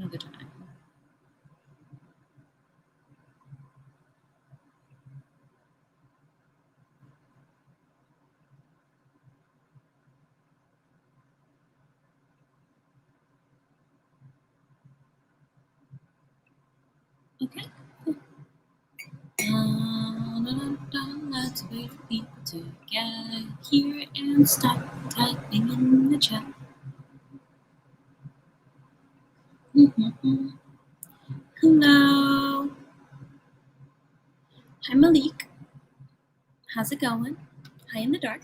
another time. Okay. Let's wait for people to get here and start typing in the chat. Hello. Hi, Malik. How's it going? Hi in the dark.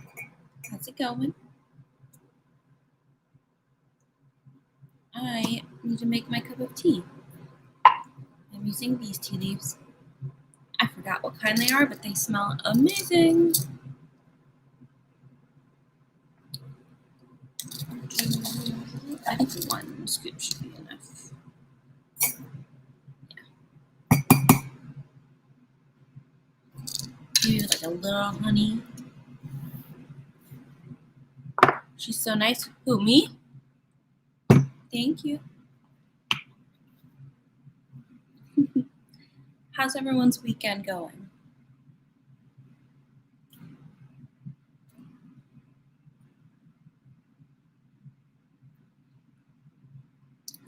How's it going? I need to make my cup of tea. I'm using these tea leaves. I forgot what kind they are, but they smell amazing. I think one scoop should be enough. Yeah. Maybe like a little honey. She's so nice. Who, me? Thank you. How's everyone's weekend going?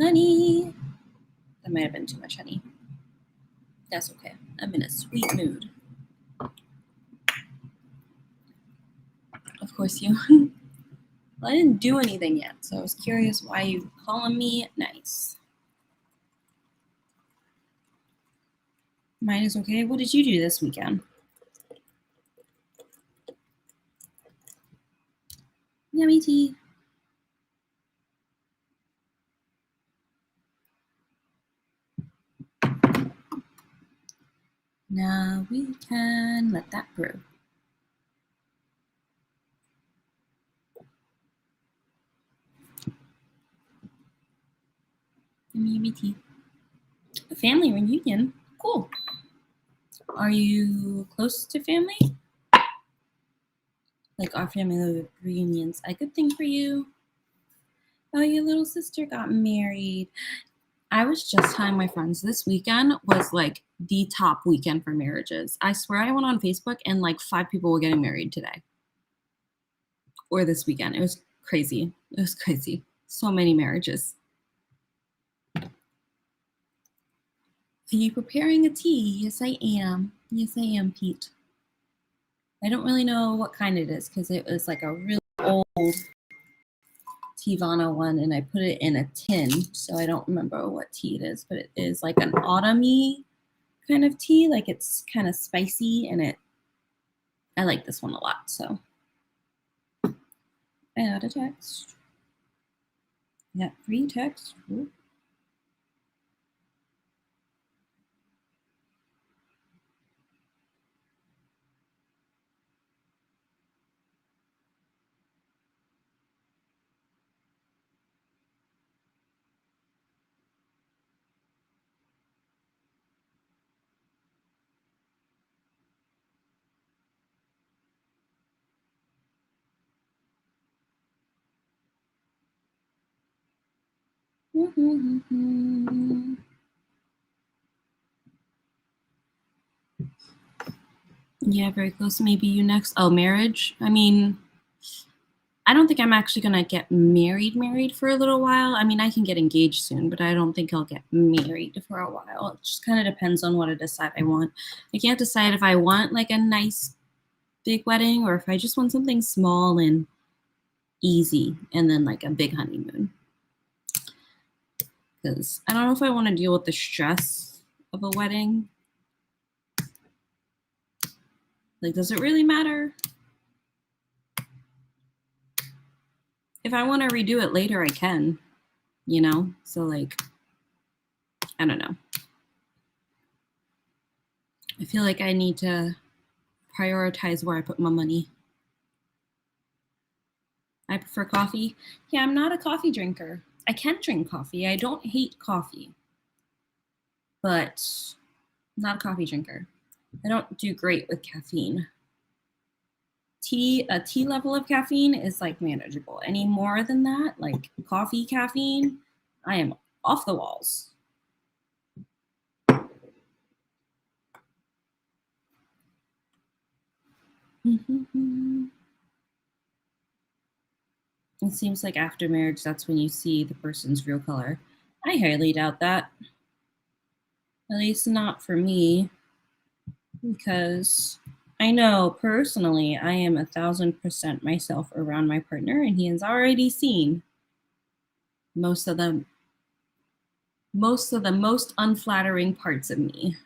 Honey. That might have been too much honey. That's okay. I'm in a sweet mood. Of course you. Well, I didn't do anything yet, so I was curious why you calling me nice. Mine is okay. What did you do this weekend? Yummy tea. Now we can let that brew. Yummy tea. A family reunion. Cool. Are you close to family? Like our family reunions. A good thing for you. Oh, your little sister got married. I was just telling my friends this weekend was like the top weekend for marriages. I swear I went on Facebook and like 5 people were getting married today. Or this weekend. It was crazy. It was crazy. So many marriages. Are you preparing a tea? Yes, I am. Yes, I am, Pete. I don't really know what kind it is because it was like a really old Tivana one and I put it in a tin. So I don't remember what tea it is, but it is like an autumny kind of tea. Like it's kind of spicy and I like this one a lot. So I got a text. I got 3 texts. Ooh. Yeah, very close. Maybe you next. Oh, marriage. I mean, I don't think I'm actually going to get married for a little while. I mean, I can get engaged soon, but I don't think I'll get married for a while. It just kind of depends on what I decide I want. I can't decide if I want like a nice big wedding or if I just want something small and easy and then like a big honeymoon. Because I don't know if I want to deal with the stress of a wedding. Like, does it really matter? If I want to redo it later, I can, you know? So, like, I don't know. I feel like I need to prioritize where I put my money. I prefer coffee. Yeah, I'm not a coffee drinker. I can drink coffee. I don't hate coffee, but I'm not a coffee drinker. I don't do great with caffeine. A tea level of caffeine is like manageable. Any more than that, like coffee caffeine, I am off the walls. It seems like after marriage, that's when you see the person's real color. I highly doubt that. At least not for me, because I know personally I am 1,000% myself around my partner, and he has already seen most of the most unflattering parts of me.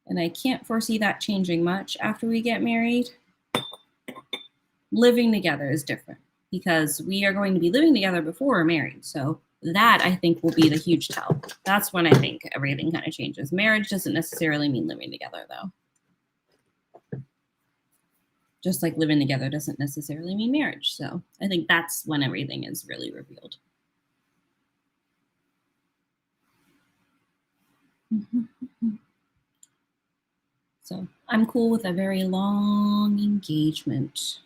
And I can't foresee that changing much after we get married. Living together is different because we are going to be living together before we're married. So that I think will be the huge tell. That's when I think everything kind of changes. Marriage doesn't necessarily mean living together, though. Just like living together doesn't necessarily mean marriage. So I think that's when everything is really revealed. So I'm cool with a very long engagement.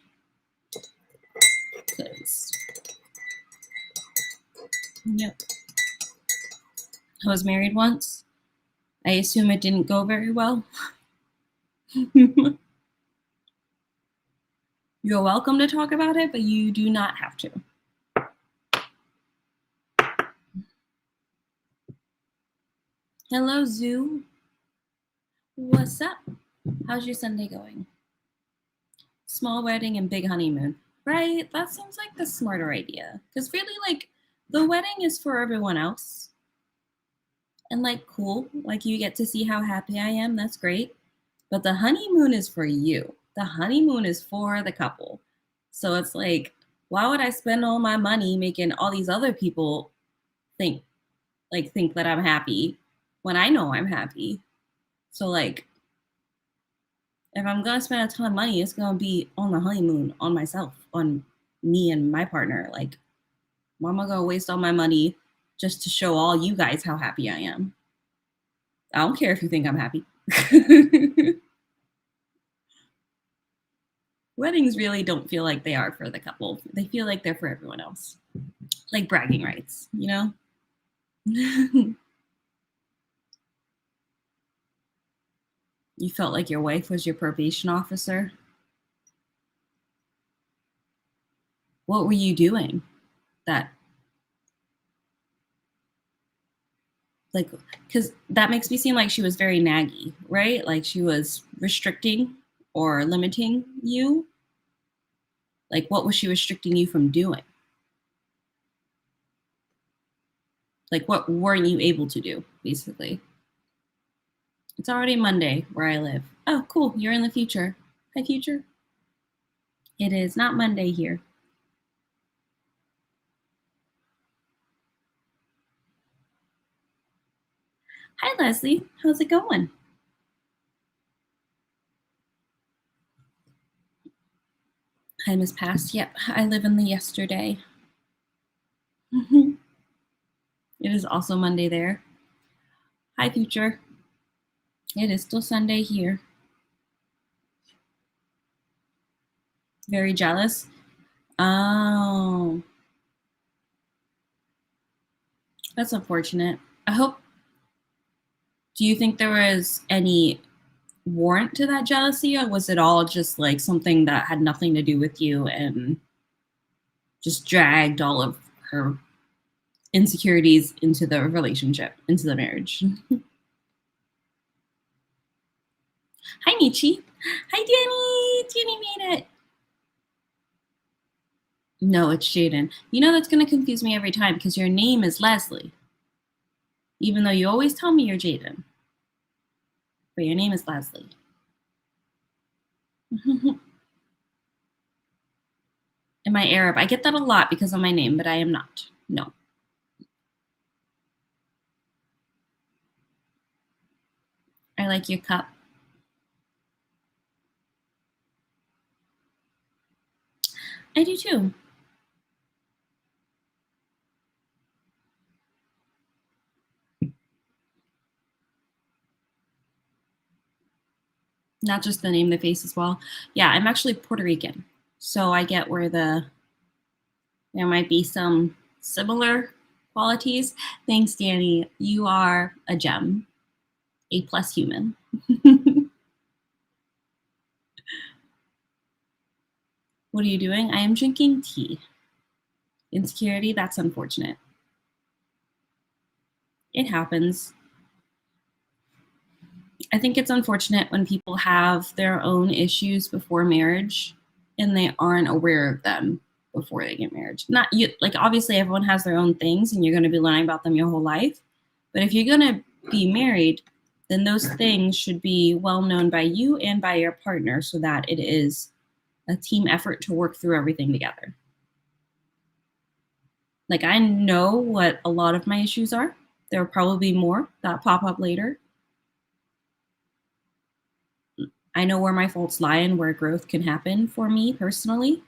Yep. I was married once. I assume it didn't go very well. You're welcome to talk about it, but you do not have to. Hello, Zoo. What's up? How's your Sunday going? Small wedding and big honeymoon. Right? That seems like the smarter idea. Because really, like, the wedding is for everyone else. And, like, cool. Like, you get to see how happy I am. That's great. But the honeymoon is for you. The honeymoon is for the couple. So it's like, why would I spend all my money making all these other people think that I'm happy when I know I'm happy? So, like, if I'm gonna spend a ton of money, it's gonna be on the honeymoon, on myself, on me and my partner. Like, why am I gonna waste all my money just to show all you guys how happy I am? I don't care if you think I'm happy. Weddings really don't feel like they are for the couple. They feel like they're for everyone else. Like bragging rights, you know? You felt like your wife was your probation officer? What were you doing that, like, because that makes me seem like she was very naggy, right? Like she was restricting or limiting you. Like, what was she restricting you from doing? Like, what weren't you able to do, basically? It's already Monday where I live. Oh, cool. You're in the future. Hi, future. It is not Monday here. Hi, Leslie. How's it going? Time has passed. Yep, I live in the yesterday. It is also Monday there. Hi, future. It is still Sunday here. Very jealous. Oh, that's unfortunate. I hope. Do you think there was any warrant to that jealousy, or was it all just like something that had nothing to do with you and just dragged all of her insecurities into the relationship, into the marriage? Hi, Nietzsche. Hi, Danny. Danny made it. No, it's Jaden. You know that's going to confuse me every time because your name is Leslie, even though you always tell me you're Jaden. But your name is Leslie. Am I Arab? I get that a lot because of my name, but I am not. No. I like your cup. I do too. Not just the name, the face as well. Yeah, I'm actually Puerto Rican. So I get where there might be some similar qualities. Thanks, Danny. You are a gem, A+ human. What are you doing? I am drinking tea. Insecurity, that's unfortunate. It happens. I think it's unfortunate when people have their own issues before marriage and they aren't aware of them before they get married. Not you, like obviously everyone has their own things and you're going to be learning about them your whole life. But if you're going to be married, then those things should be well known by you and by your partner so that it is a team effort to work through everything together. Like I know what a lot of my issues are. There will probably be more that pop up later. I know where my faults lie and where growth can happen for me personally.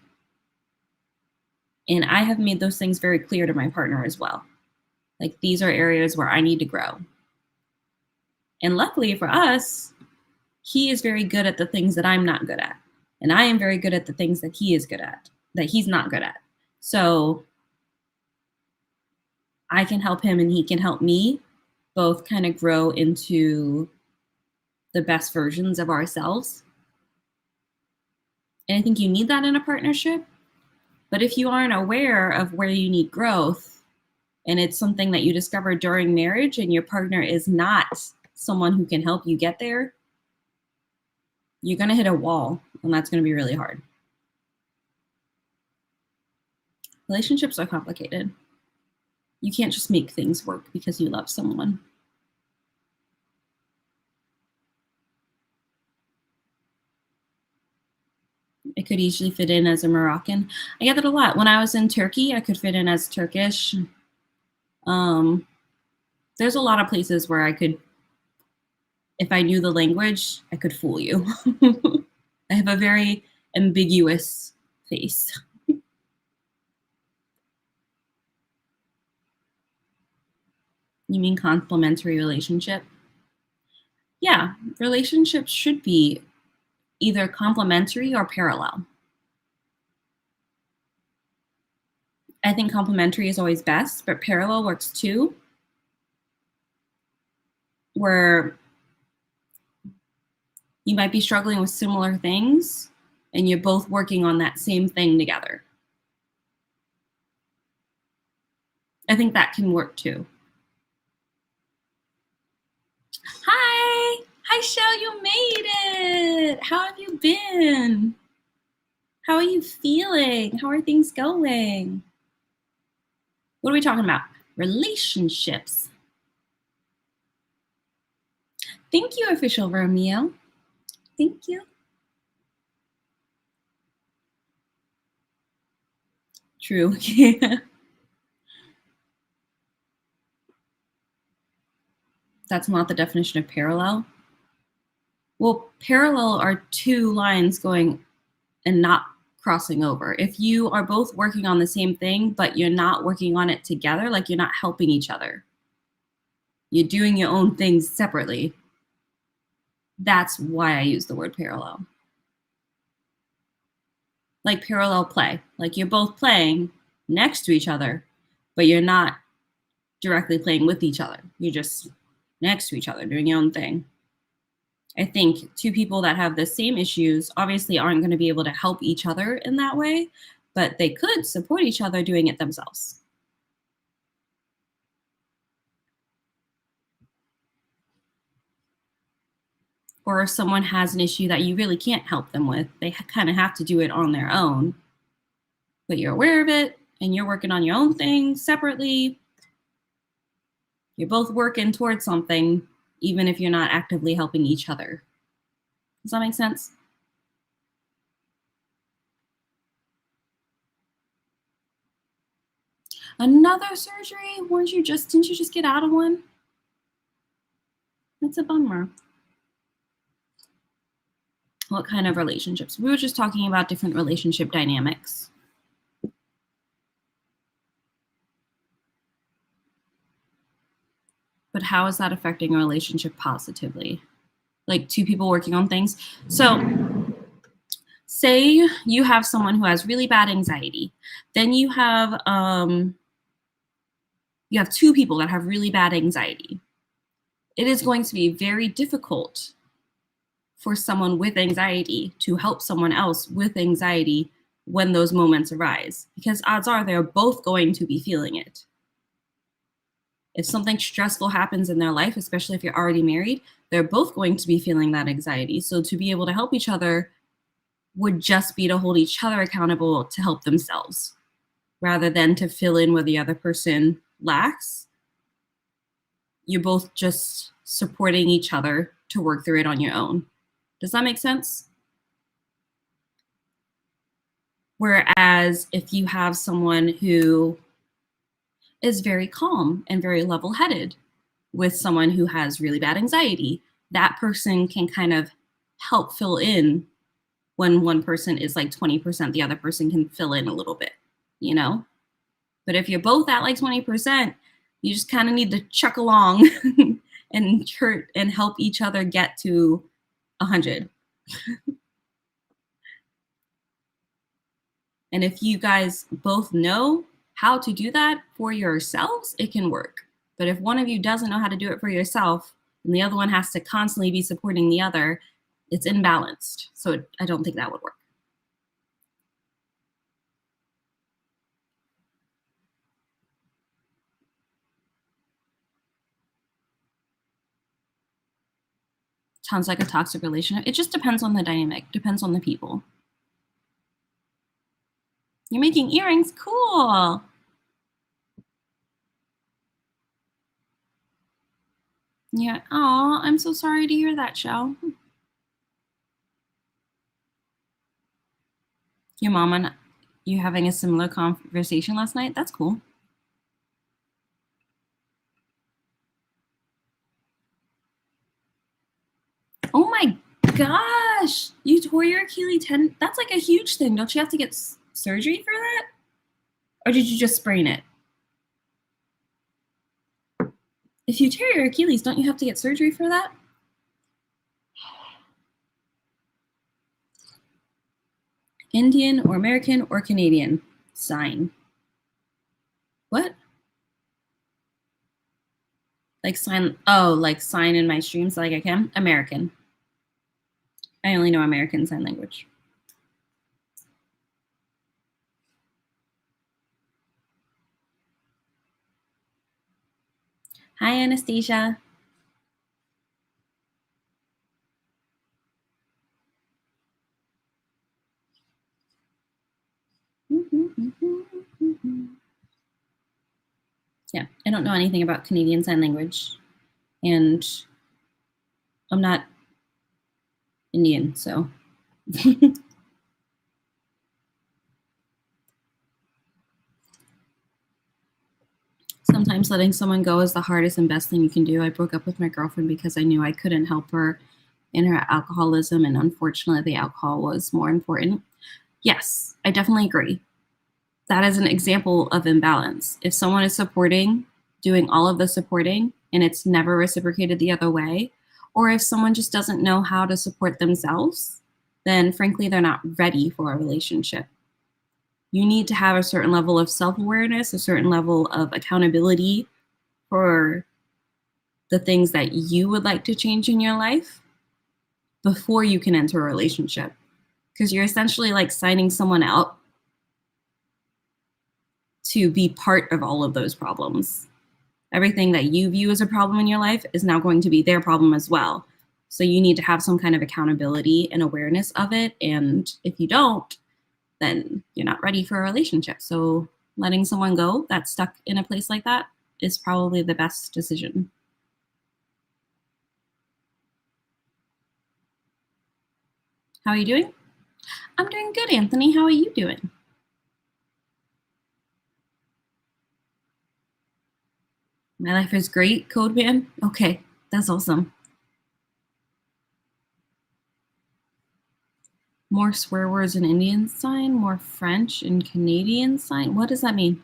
And I have made those things very clear to my partner as well. Like these are areas where I need to grow. And luckily for us, he is very good at the things that I'm not good at. And I am very good at the things that he is good at, that he's not good at. So I can help him and he can help me both kind of grow into the best versions of ourselves. And I think you need that in a partnership. But if you aren't aware of where you need growth and it's something that you discover during marriage and your partner is not someone who can help you get there, you're going to hit a wall and that's going to be really hard. Relationships are complicated. You can't just make things work because you love someone. I could easily fit in as a Moroccan. I get that a lot. When I was in Turkey, I could fit in as Turkish. There's a lot of places where I could, if I knew the language, I could fool you. I have a very ambiguous face. You mean complementary relationship? Yeah, relationships should be either complementary or parallel. I think complementary is always best, but parallel works too, where you might be struggling with similar things and you're both working on that same thing together. I think that can work too. Hi, Shell, you made it. How have you been? How are you feeling? How are things going? What are we talking about? Relationships. Thank you, Official Romeo. Thank you. True. That's not the definition of parallel. Well, parallel are two lines going and not crossing over. If you are both working on the same thing, but you're not working on it together, like you're not helping each other, you're doing your own things separately. That's why I use the word parallel. Like parallel play, like you're both playing next to each other, but you're not directly playing with each other. You're just next to each other doing your own thing. I think two people that have the same issues obviously aren't going to be able to help each other in that way, but they could support each other doing it themselves. Or if someone has an issue that you really can't help them with, they kind of have to do it on their own, but you're aware of it and you're working on your own thing separately. You're both working towards something, even if you're not actively helping each other. Does that make sense? Another surgery? Didn't you just get out of one? That's a bummer. What kind of relationships? We were just talking about different relationship dynamics. But how is that affecting a relationship positively? Like two people working on things. So say you have someone who has really bad anxiety. Then you have You have two people that have really bad anxiety. It is going to be very difficult for someone with anxiety to help someone else with anxiety when those moments arise, because odds are they're both going to be feeling it. If something stressful happens in their life, especially if you're already married, they're both going to be feeling that anxiety. So to be able to help each other would just be to hold each other accountable to help themselves rather than to fill in where the other person lacks. You're both just supporting each other to work through it on your own. Does that make sense? Whereas if you have someone who is very calm and very level-headed with someone who has really bad anxiety, that person can kind of help fill in when one person is like 20%, the other person can fill in a little bit, you know? But if you're both at like 20%, you just kind of need to chuck along and help each other get to 100. And if you guys both know how to do that for yourselves, it can work. But if one of you doesn't know how to do it for yourself and the other one has to constantly be supporting the other, it's imbalanced. So I don't think that would work. Sounds like a toxic relationship. It just depends on the dynamic, depends on the people. You're making earrings? Cool. Yeah. Oh, I'm so sorry to hear that, Shell. Your mom and you having a similar conversation last night? That's cool. Oh my gosh. You tore your Achilles tendon. That's like a huge thing. Don't you have to get surgery for that? Or did you just sprain it? If you tear your Achilles, don't you have to get surgery for that? Indian or American or Canadian? Sign. What? Like sign? Oh, like sign in my streams like I can? American. I only know American Sign Language. Hi, Anastasia. Yeah, I don't know anything about Canadian Sign Language, and I'm not Indian, so. Sometimes letting someone go is the hardest and best thing you can do. I broke up with my girlfriend because I knew I couldn't help her in her alcoholism, and unfortunately, the alcohol was more important. Yes, I definitely agree. That is an example of imbalance. If someone is supporting, doing all of the supporting, and it's never reciprocated the other way, or if someone just doesn't know how to support themselves, then frankly, they're not ready for a relationship. You need to have a certain level of self-awareness, a certain level of accountability for the things that you would like to change in your life before you can enter a relationship. Because you're essentially like signing someone out to be part of all of those problems. Everything that you view as a problem in your life is now going to be their problem as well. So you need to have some kind of accountability and awareness of it. And if you don't, then you're not ready for a relationship. So letting someone go that's stuck in a place like that is probably the best decision. How are you doing? I'm doing good, Anthony. How are you doing? My life is great, Code Man. Okay, that's awesome. More swear words in Indian sign, more French in Canadian sign. What does that mean?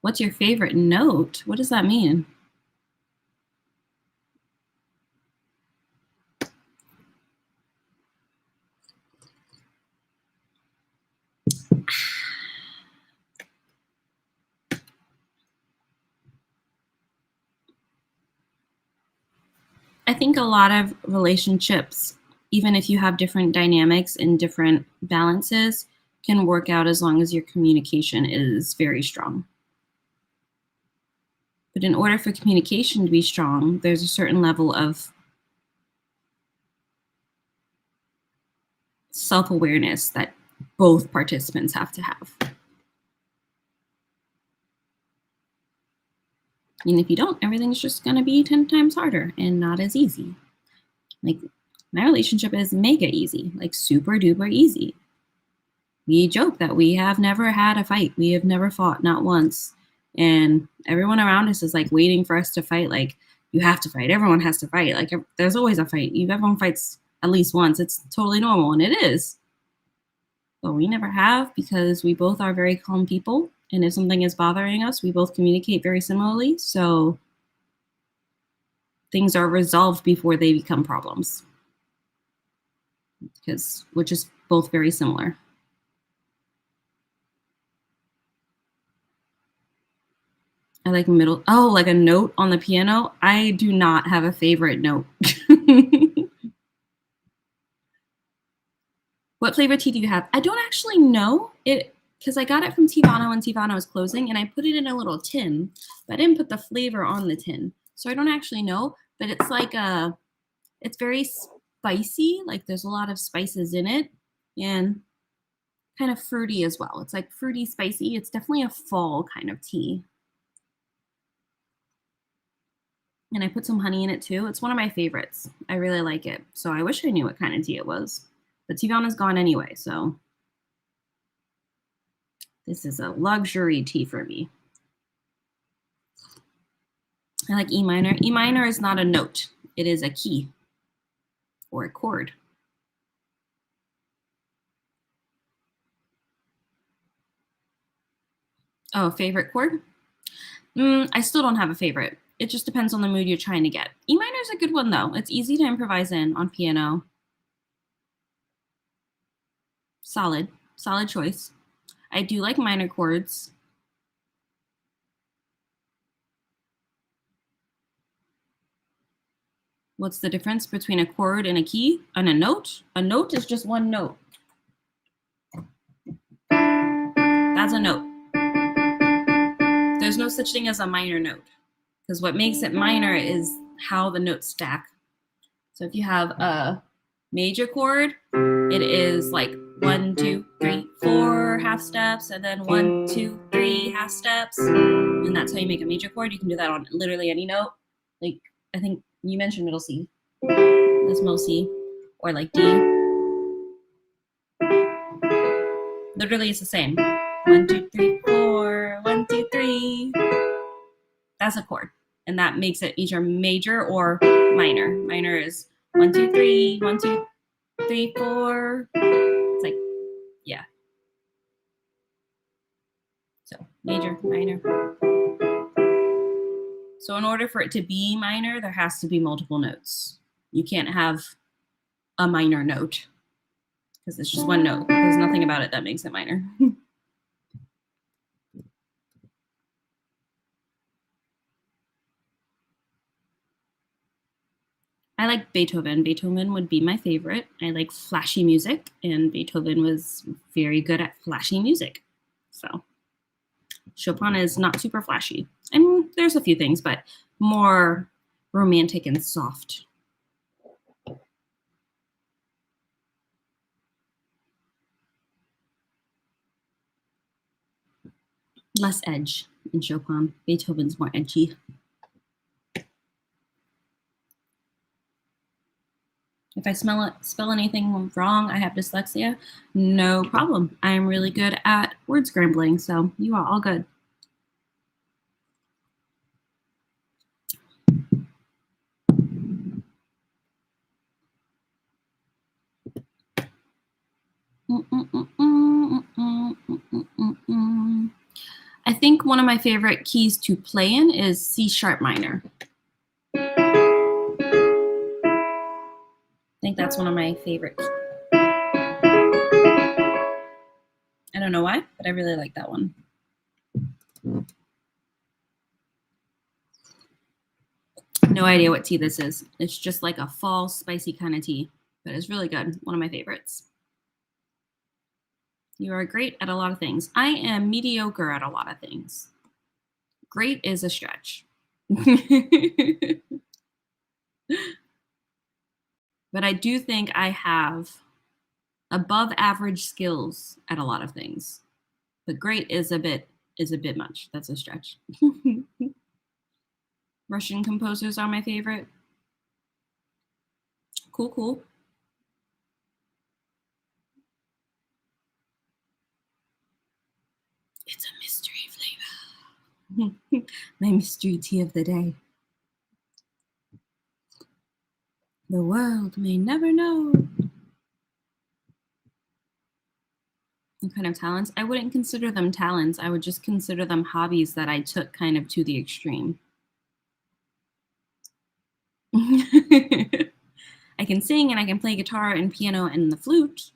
What's your favorite note? What does that mean? I think a lot of relationships, even if you have different dynamics and different balances, can work out as long as your communication is very strong. But in order for communication to be strong, there's a certain level of self-awareness that both participants have to have. And if you don't, everything's just going to be 10 times harder and not as easy. Like, my relationship is mega easy, like super duper easy. We joke that we have never had a fight. We have never fought, not once. And everyone around us is like waiting for us to fight. Like, you have to fight. Everyone has to fight. Like, there's always a fight. Everyone fights at least once. It's totally normal, and it is. But we never have, because we both are very calm people. And if something is bothering us, we both communicate very similarly. So things are resolved before they become problems, because we're just both very similar. I like middle. Oh, like a note on the piano. I do not have a favorite note. What flavor tea do you have? I don't actually know it, because I got it from Tivano when Tivano was closing, and I put it in a little tin, but I didn't put the flavor on the tin. So I don't actually know, but it's like it's very spicy. Like, there's a lot of spices in it, and kind of fruity as well. It's like fruity, spicy. It's definitely a fall kind of tea. And I put some honey in it too. It's one of my favorites. I really like it. So I wish I knew what kind of tea it was. But Tivana's gone anyway, so this is a luxury tea for me. I like E minor. E minor is not a note. It is a key or a chord. Oh, favorite chord? I still don't have a favorite. It just depends on the mood you're trying to get. E minor is a good one, though. It's easy to improvise in on piano. Solid choice. I do like minor chords. What's the difference between a chord and a key and a note? A note is just one note. That's a note. There's no such thing as a minor note, because what makes it minor is how the notes stack. So if you have a major chord, it is like 1, 2, 3, 4 half steps, and then 1, 2, 3 half steps. And that's how you make a major chord. You can do that on literally any note. Like, I think you mentioned middle C. That's middle C. Or like D. Literally, it's the same. 1, 2, 3, 4. 1, 2, 3. That's a chord. And that makes it either major or minor. Minor is 1, 2, 3, 1, 2, 3, 4. It's like, yeah. So major, minor. So in order for it to be minor, there has to be multiple notes. You can't have a minor note, because it's just one note. There's nothing about it that makes it minor. I like Beethoven. Beethoven would be my favorite. I like flashy music, and Beethoven was very good at flashy music. So Chopin is not super flashy. I mean, there's a few things, but more romantic and soft. Less edge in Chopin. Beethoven's more edgy. If I spell anything wrong, I have dyslexia. No problem. I'm really good at word scrambling, so you are all good. I think one of my favorite keys to play in is C sharp minor. I think that's one of my favorite keys. I don't know why, but I really like that one. No idea what tea this is. It's just like a fall spicy kind of tea, but it's really good. One of my favorites. You are great at a lot of things. I am mediocre at a lot of things. Great is a stretch. But I do think I have above average skills at a lot of things. But great is a bit much. That's a stretch. Russian composers are my favorite. Cool, cool. It's a mystery flavor. My mystery tea of the day. The world may never know. What kind of talents? I wouldn't consider them talents. I would just consider them hobbies that I took kind of to the extreme. I can sing and I can play guitar and piano and the flute.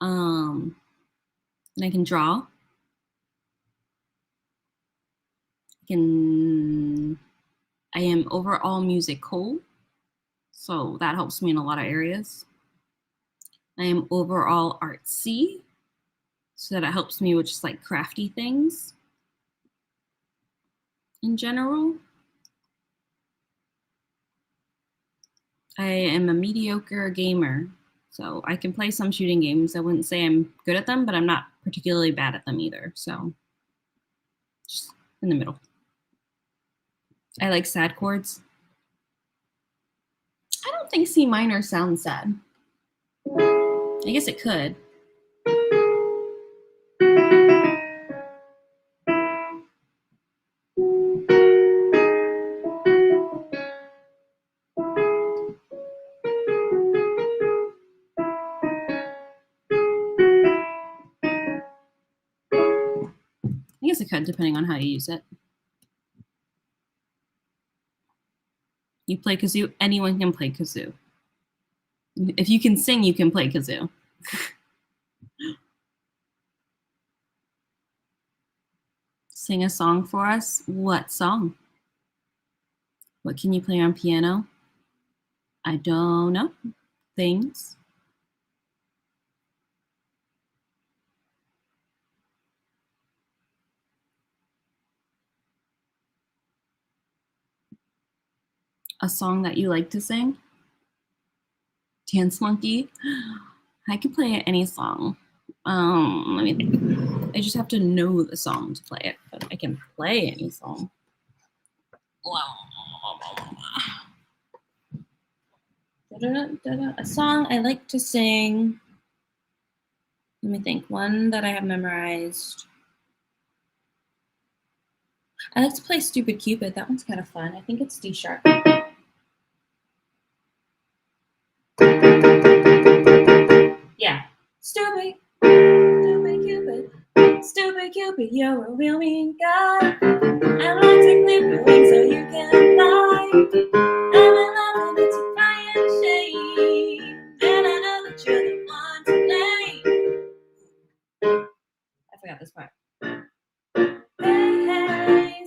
And I can draw. I am overall musical, so that helps me in a lot of areas. I am overall artsy, so that helps me with just like crafty things in general. I am a mediocre gamer, so I can play some shooting games. I wouldn't say I'm good at them, but I'm not particularly bad at them either. So just in the middle. I like sad chords. I don't think C minor sounds sad. I guess it could. I guess it could, depending on how you use it. You play kazoo, anyone can play kazoo. If you can sing, you can play kazoo. Sing a song for us. What song? What can you play on piano? I don't know. Things. A song that you like to sing? Dance Monkey? I can play any song. Let me think. I just have to know the song to play it, but I can play any song. A song I like to sing. Let me think. One that I have memorized. I like to play Stupid Cupid. That one's kind of fun. I think it's D sharp. Yeah. Stupid, stupid Cupid, stupid Cupid, you're a real mean guy. I like to clip your wings so you can fly. I'm in love with it's a crying shame, and I know that you're the one to blame. I forgot this part. Hey,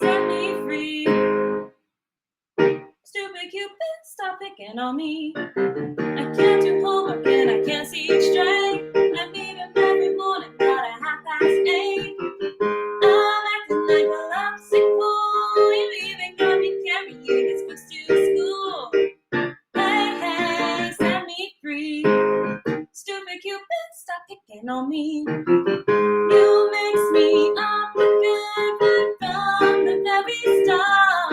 set me free. Stupid Cupid, stop picking on me. I can't do homework and I can't see straight. I meet him every morning about 8:30. I'm acting like a lovesick fool. You even got me carrying his books to school. Hey, set me free. Stupid Cupid, stop picking on me. You mix me up with good from the very start.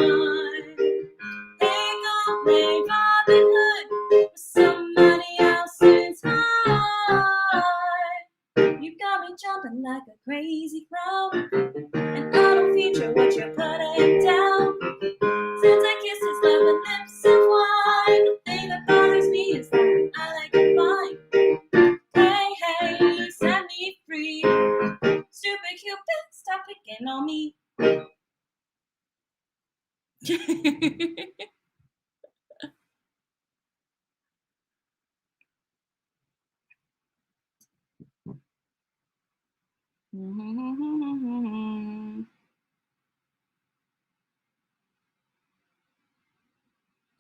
They gon' play Robin Hood with somebody else's heart. You got me jumping like a crazy clown, and I don't feature what you're putting down. Since I kissed his love with lips of wine, the thing that bothers me is that I like it fine. Hey, set me free. Stupid Cupid, stop picking on me.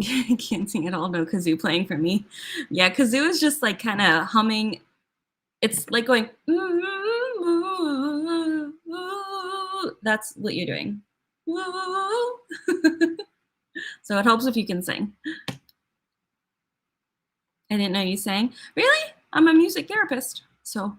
I can't sing at all. No kazoo playing for me. Yeah, kazoo is just like kind of humming. It's like going. That's what you're doing. So it helps if you can sing. I didn't know you sang. Really? I'm a music therapist, so.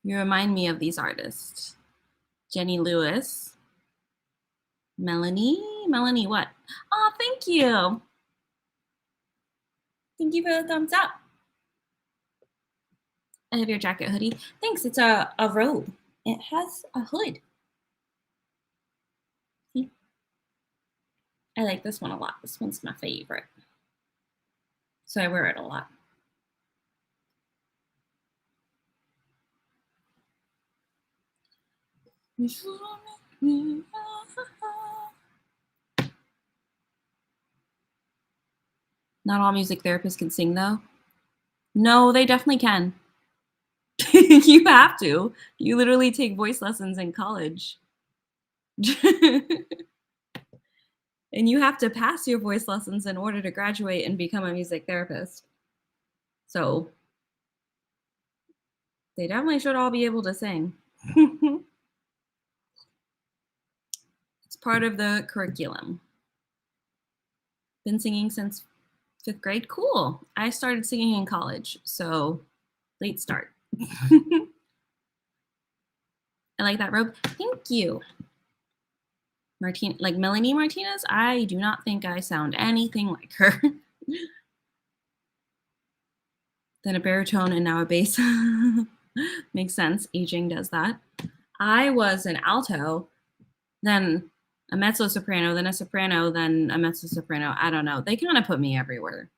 You remind me of these artists. Jenny Lewis. Melanie what? Oh, thank you. Thank you for the thumbs up. I have your jacket hoodie. Thanks, it's a robe. It has a hood. See? I like this one a lot. This one's my favorite. So I wear it a lot. Not all music therapists can sing, though. No, they definitely can. You have to. You literally take voice lessons in college. And you have to pass your voice lessons in order to graduate and become a music therapist. So they definitely should all be able to sing. It's part of the curriculum. Been singing since 5th grade. Cool. I started singing in college, so late start. I like that robe. Thank you. Like Melanie Martinez, I do not think I sound anything like her. Then a baritone and now a bass. Makes sense. Aging does that. I was an alto, then a mezzo soprano, then a soprano, then a mezzo soprano. I don't know. They kind of put me everywhere.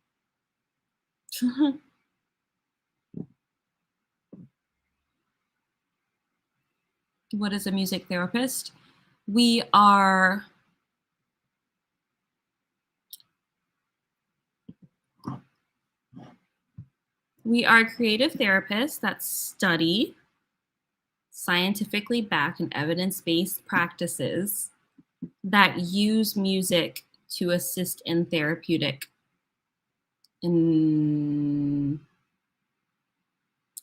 What is a music therapist? We are creative therapists that study scientifically backed and evidence-based practices that use music to assist in therapeutic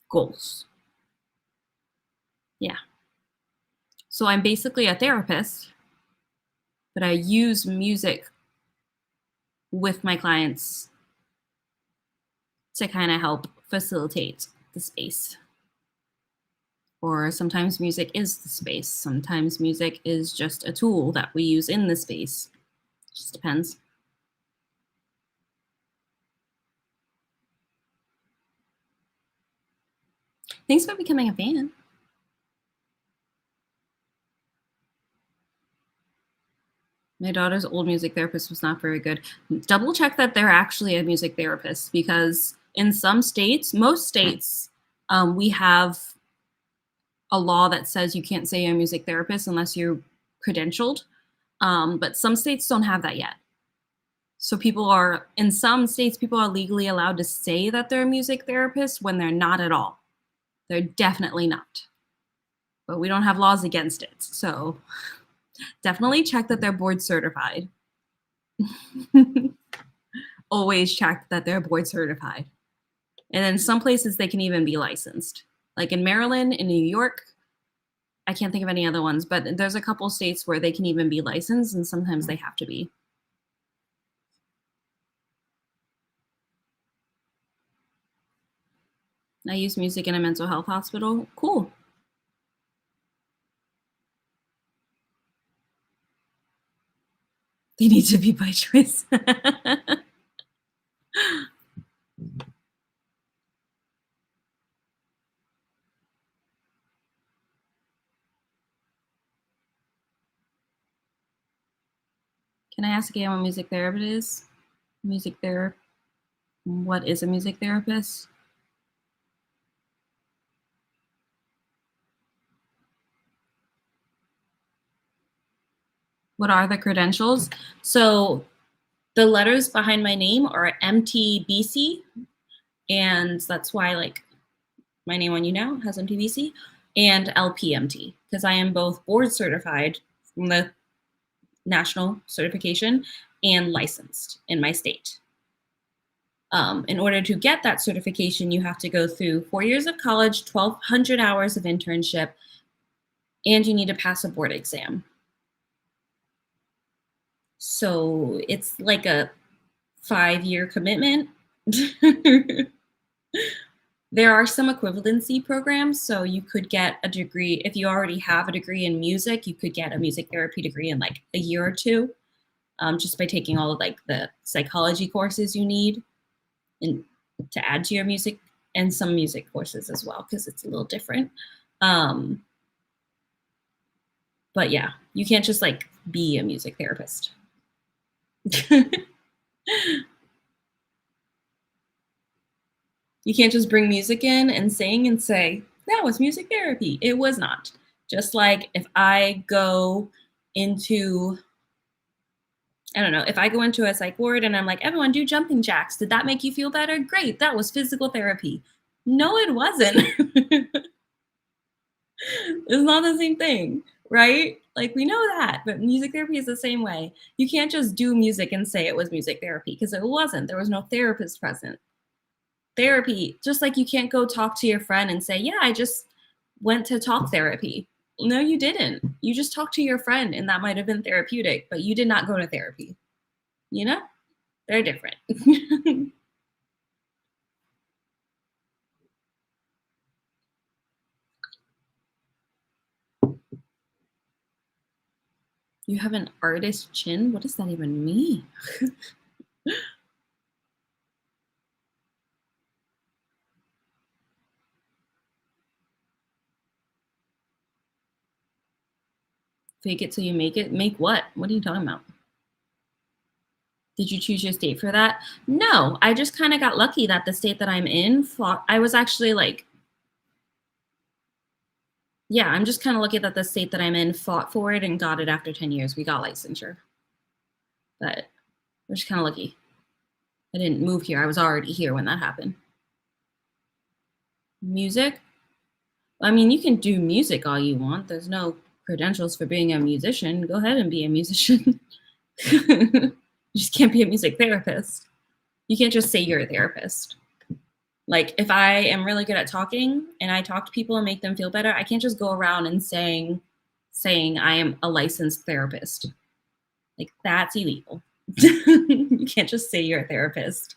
goals. Yeah. So I'm basically a therapist, but I use music with my clients to kind of help facilitate the space. Or sometimes music is the space. Sometimes music is just a tool that we use in the space. It just depends. Thanks for becoming a fan. My daughter's old music therapist was not very good. Double check that they're actually a music therapist, because in some states, most states, we have a law that says you can't say you're a music therapist unless you're credentialed. But some states don't have that yet. So in some states, people are legally allowed to say that they're a music therapist when they're not at all. They're definitely not. But we don't have laws against it. So definitely check that they're board certified. Always check that they're board certified. And in some places, they can even be licensed. Like in Maryland, in New York, I can't think of any other ones, but there's a couple states where they can even be licensed, and sometimes they have to be. I use music in a mental health hospital. Cool. They need to be by choice. Can I ask again what music therapist is? What is a music therapist? What are the credentials? So the letters behind my name are MTBC, and that's why like my name on YouNow has MTBC. and LPMT, because I am both board certified from the national certification and licensed in my state. In order to get that certification, you have to go through 4 years of college, 1,200 hours of internship, and you need to pass a board exam. So it's like a 5-year commitment. There are some equivalency programs, so you could get a degree. If you already have a degree in music, you could get a music therapy degree in like a year or two, just by taking all of like the psychology courses you need and to add to your music, and some music courses as well, because it's a little different. But yeah, you can't just like be a music therapist. You can't just bring music in and sing and say, that was music therapy. It was not. Just like if I go into, I don't know, if I go into a psych ward and I'm like, everyone do jumping jacks. Did that make you feel better? Great. That was physical therapy. No, it wasn't. It's not the same thing, right? Like we know that, but music therapy is the same way. You can't just do music and say it was music therapy because it wasn't. There was no therapist present. Therapy, just like you can't go talk to your friend and say, yeah, I just went to talk therapy. No, you didn't. You just talked to your friend and that might have been therapeutic, but you did not go to therapy. You know? They're different. You have an artist chin? What does that even mean? Fake it till you make it? Make what? What are you talking about? Did you choose your state for that? No, I just kind of got lucky that the state that I'm in fought. I was actually like, yeah, I'm just kind of lucky that the state that I'm in fought for it and got it after 10 years. We got licensure. But we're just kind of lucky. I didn't move here. I was already here when that happened. Music? I mean, you can do music all you want. There's no credentials for being a musician. Go ahead and be a musician. You just can't be a music therapist. You can't just say you're a therapist. Like if I am really good at talking and I talk to people and make them feel better, I can't just go around and saying I am a licensed therapist. Like that's illegal. You can't just say you're a therapist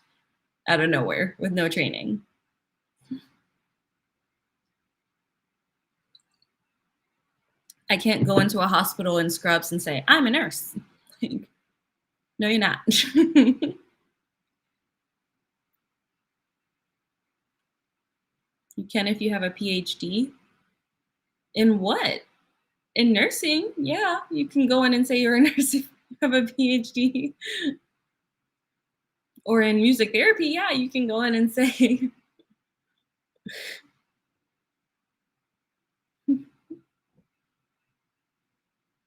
out of nowhere with no training. I can't go into a hospital in scrubs and say, I'm a nurse. Like, no, you're not. You can if you have a PhD. In what? In nursing, yeah. You can go in and say you're a nurse if you have a PhD. Or in music therapy, yeah, you can go in and say.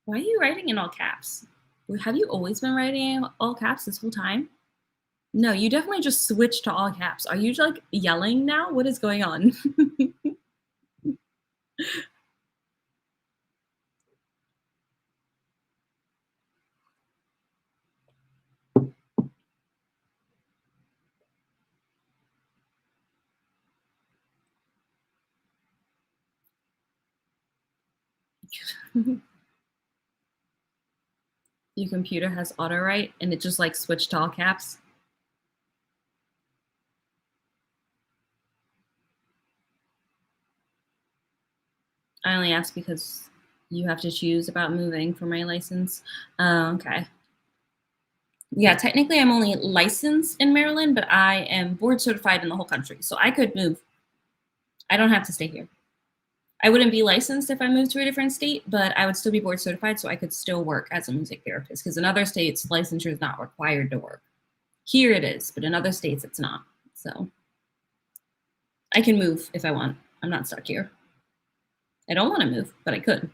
Why are you writing in all caps? Have you always been writing in all caps this whole time? No, you definitely just switched to all caps. Are you like yelling now? What is going on? Your computer has auto write and it just like switched to all caps. I only ask because you have to choose about moving for my license. Okay. Yeah, technically I'm only licensed in Maryland, but I am board certified in the whole country. So I could move. I don't have to stay here. I wouldn't be licensed if I moved to a different state, but I would still be board certified, so I could still work as a music therapist. Because in other states, licensure is not required to work. Here it is, but in other states, it's not. So I can move if I want. I'm not stuck here. I don't want to move, but I could.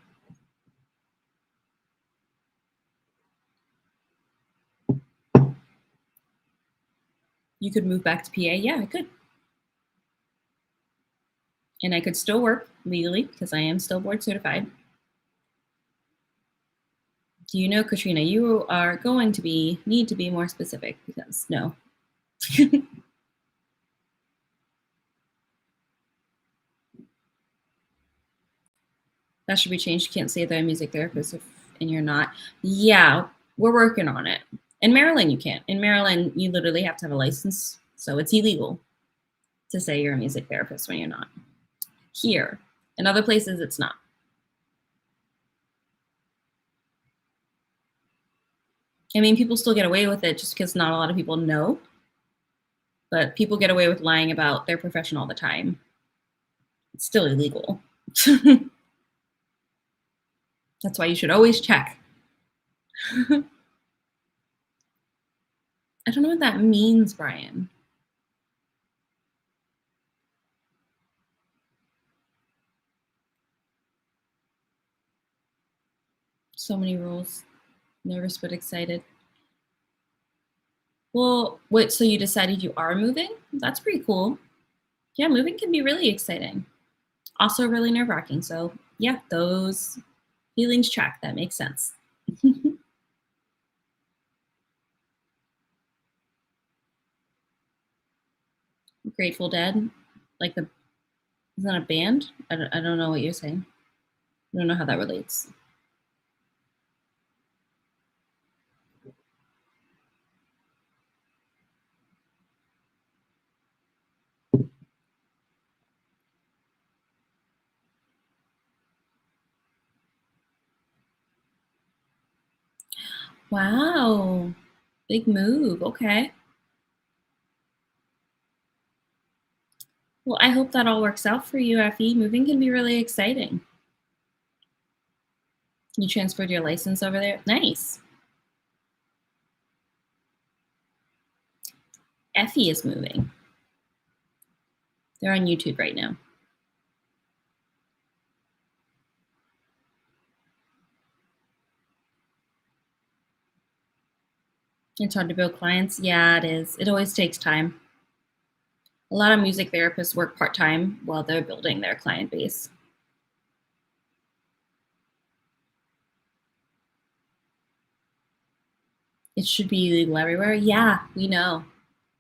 You could move back to PA. Yeah, I could. And I could still work legally because I am still board certified. Do you know, Katrina, you are going to need to be more specific because no. That should be changed. You can't say that I'm a music therapist and you're not. Yeah, we're working on it. In Maryland, you can't. In Maryland, you literally have to have a license. So it's illegal to say you're a music therapist when you're not. Here. In other places, it's not. I mean, people still get away with it just because not a lot of people know. But people get away with lying about their profession all the time. It's still illegal. That's why you should always check. I don't know what that means, Brian. So many rules. Nervous but excited. Well, wait, so you decided you are moving? That's pretty cool. Yeah, moving can be really exciting. Also really nerve-wracking. So yeah, those feelings track. That makes sense. Grateful Dead, like the, is that a band? I don't know what you're saying. I don't know how that relates. Wow, big move. Okay. Well, I hope that all works out for you, Effie. Moving can be really exciting. You transferred your license over there? Nice. Effie is moving. They're on YouTube right now. It's hard to build clients. Yeah, it is. It always takes time. A lot of music therapists work part-time while they're building their client base. It should be illegal everywhere. Yeah, we know.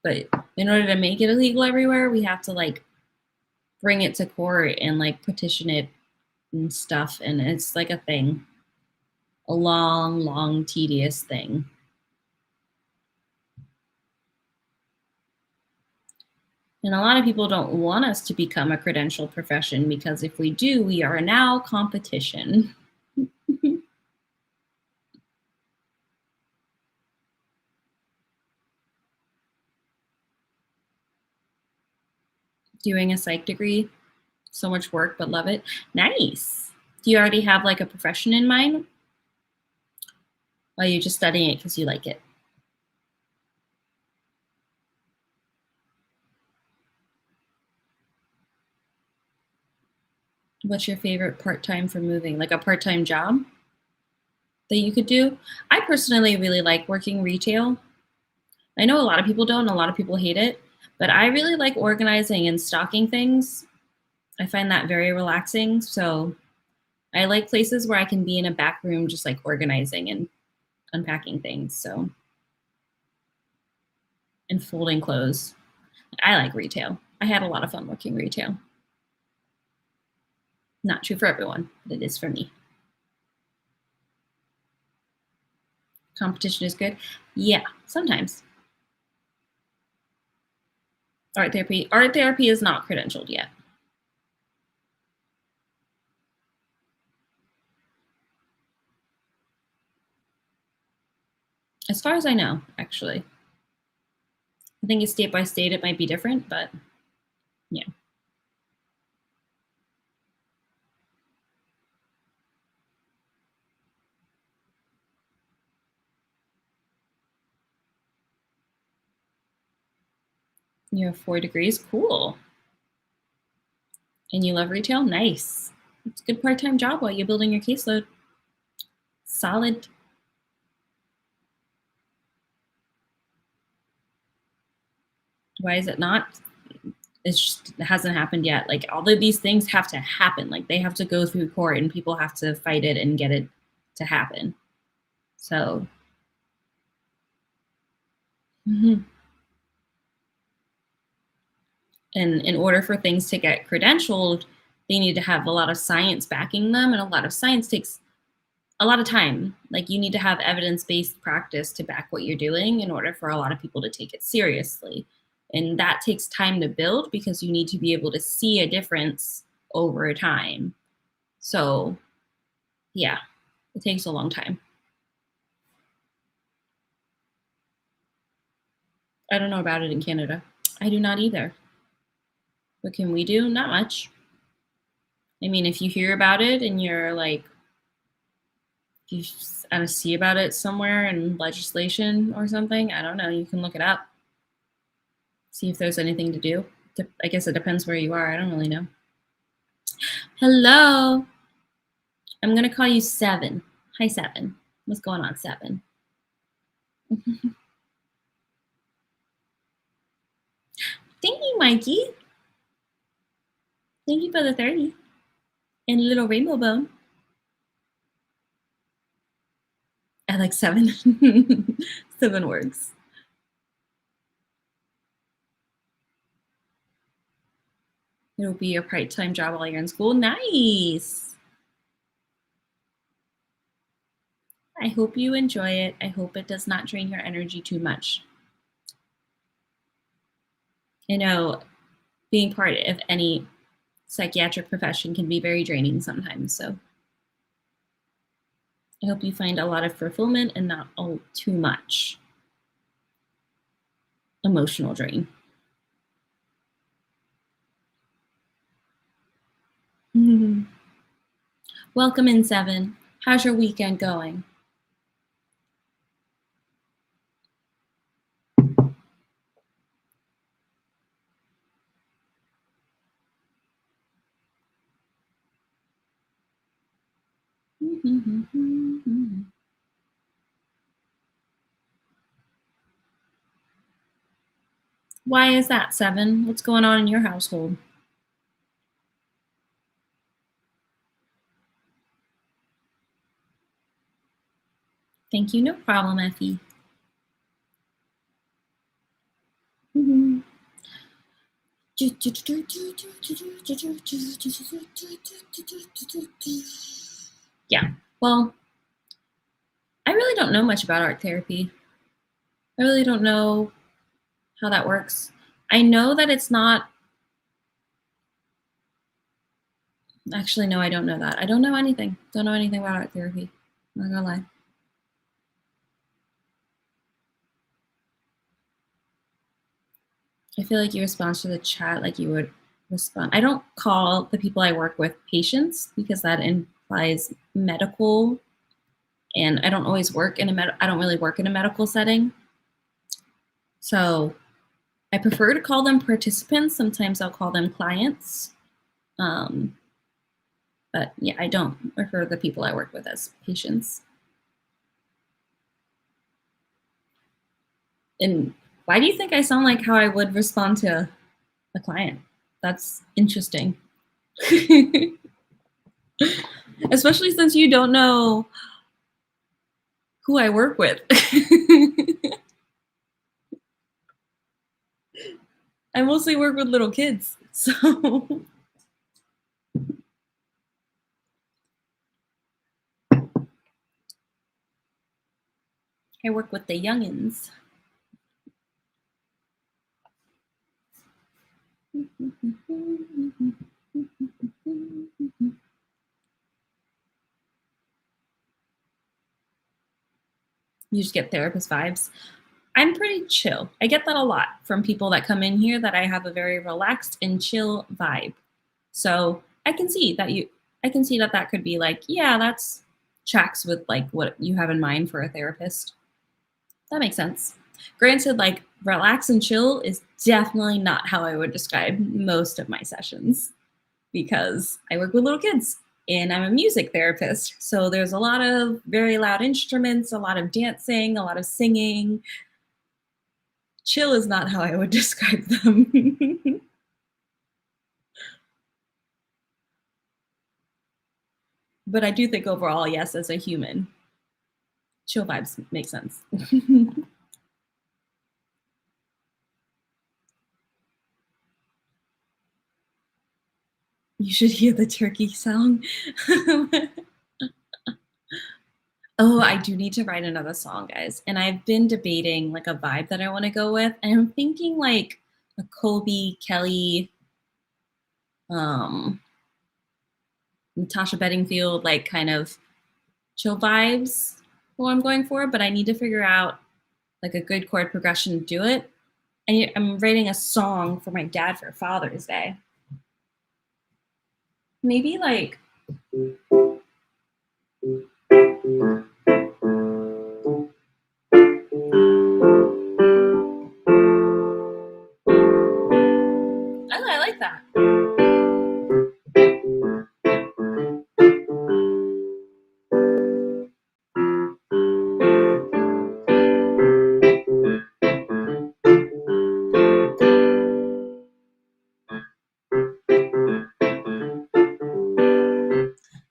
But in order to make it illegal everywhere, we have to like bring it to court and like petition it and stuff. And it's like a thing, a long, long, tedious thing. And a lot of people don't want us to become a credentialed profession because if we do, we are now competition. Doing a psych degree, so much work, but love it. Nice. Do you already have like a profession in mind? Or are you just studying it because you like it? What's your favorite part-time for moving? Like a part-time job that you could do? I personally really like working retail. I know a lot of people don't, a lot of people hate it, but I really like organizing and stocking things. I find that very relaxing. So I like places where I can be in a back room just like organizing and unpacking things. So, and folding clothes. I like retail. I had a lot of fun working retail. Not true for everyone, but it is for me. Competition is good. Yeah, sometimes. Art therapy. Art therapy is not credentialed yet. As far as I know, actually. I think it's state by state, it might be different, but yeah. You have 4 degrees. Cool. And you love retail? Nice. It's a good part-time job while you're building your caseload. Solid. Why is it not? it hasn't happened yet. Like all of these things have to happen. Like they have to go through court and people have to fight it and get it to happen. So, and in order for things to get credentialed, they need to have a lot of science backing them, and a lot of science takes a lot of time. Like you need to have evidence-based practice to back what you're doing in order for a lot of people to take it seriously. And that takes time to build because you need to be able to see a difference over time. So, yeah, it takes a long time. I don't know about it in Canada. I do not either. What can we do? Not much. I mean, if you hear about it and you're like, you see about it somewhere in legislation or something, I don't know, you can look it up. See if there's anything to do. I guess it depends where you are. I don't really know. Hello. I'm going to call you Seven. Hi, Seven. What's going on, Seven? Thank you, Mikey. Thank you for the 30. And a little rainbow bone. I like 7. 7 works. It'll be your part-time job while you're in school. Nice. I hope you enjoy it. I hope it does not drain your energy too much. I know being part of any psychiatric profession can be very draining sometimes, so I hope you find a lot of fulfillment and not too much emotional drain. Welcome in, Seven. How's your weekend going? Why is that, Seven? What's going on in your household? Thank you. No problem, Effie. Yeah, well, I really don't know much about art therapy. I really don't know how that works. I know that it's not. Actually, no, I don't know that. I don't know anything. Don't know anything about art therapy. I'm not gonna lie. I feel like you respond to the chat like you would respond. I don't call the people I work with patients because that implies medical, and I don't always work in I don't really work in a medical setting. So I prefer to call them participants. Sometimes I'll call them clients. But yeah, I don't refer the people I work with as patients. And why do you think I sound like how I would respond to a client? That's interesting. Especially since you don't know who I work with. I mostly work with little kids, so I work with the youngins. You just get therapist vibes. I'm pretty chill. I get that a lot from people that come in here, that I have a very relaxed and chill vibe. So I can see that that could be like, yeah, that's tracks with like what you have in mind for a therapist. That makes sense. Granted, like relax and chill is definitely not how I would describe most of my sessions, because I work with little kids and I'm a music therapist. So there's a lot of very loud instruments, a lot of dancing, a lot of singing. Chill is not how I would describe them. But I do think overall, yes, as a human, chill vibes make sense. You should hear the turkey song. Oh, I do need to write another song, guys. And I've been debating like a vibe that I want to go with. And I'm thinking like a Kobe, Kelly, um, Natasha Bedingfield, like kind of chill vibes what I'm going for, but I need to figure out like a good chord progression to do it. And I'm writing a song for my dad for Father's Day. Maybe like I like that.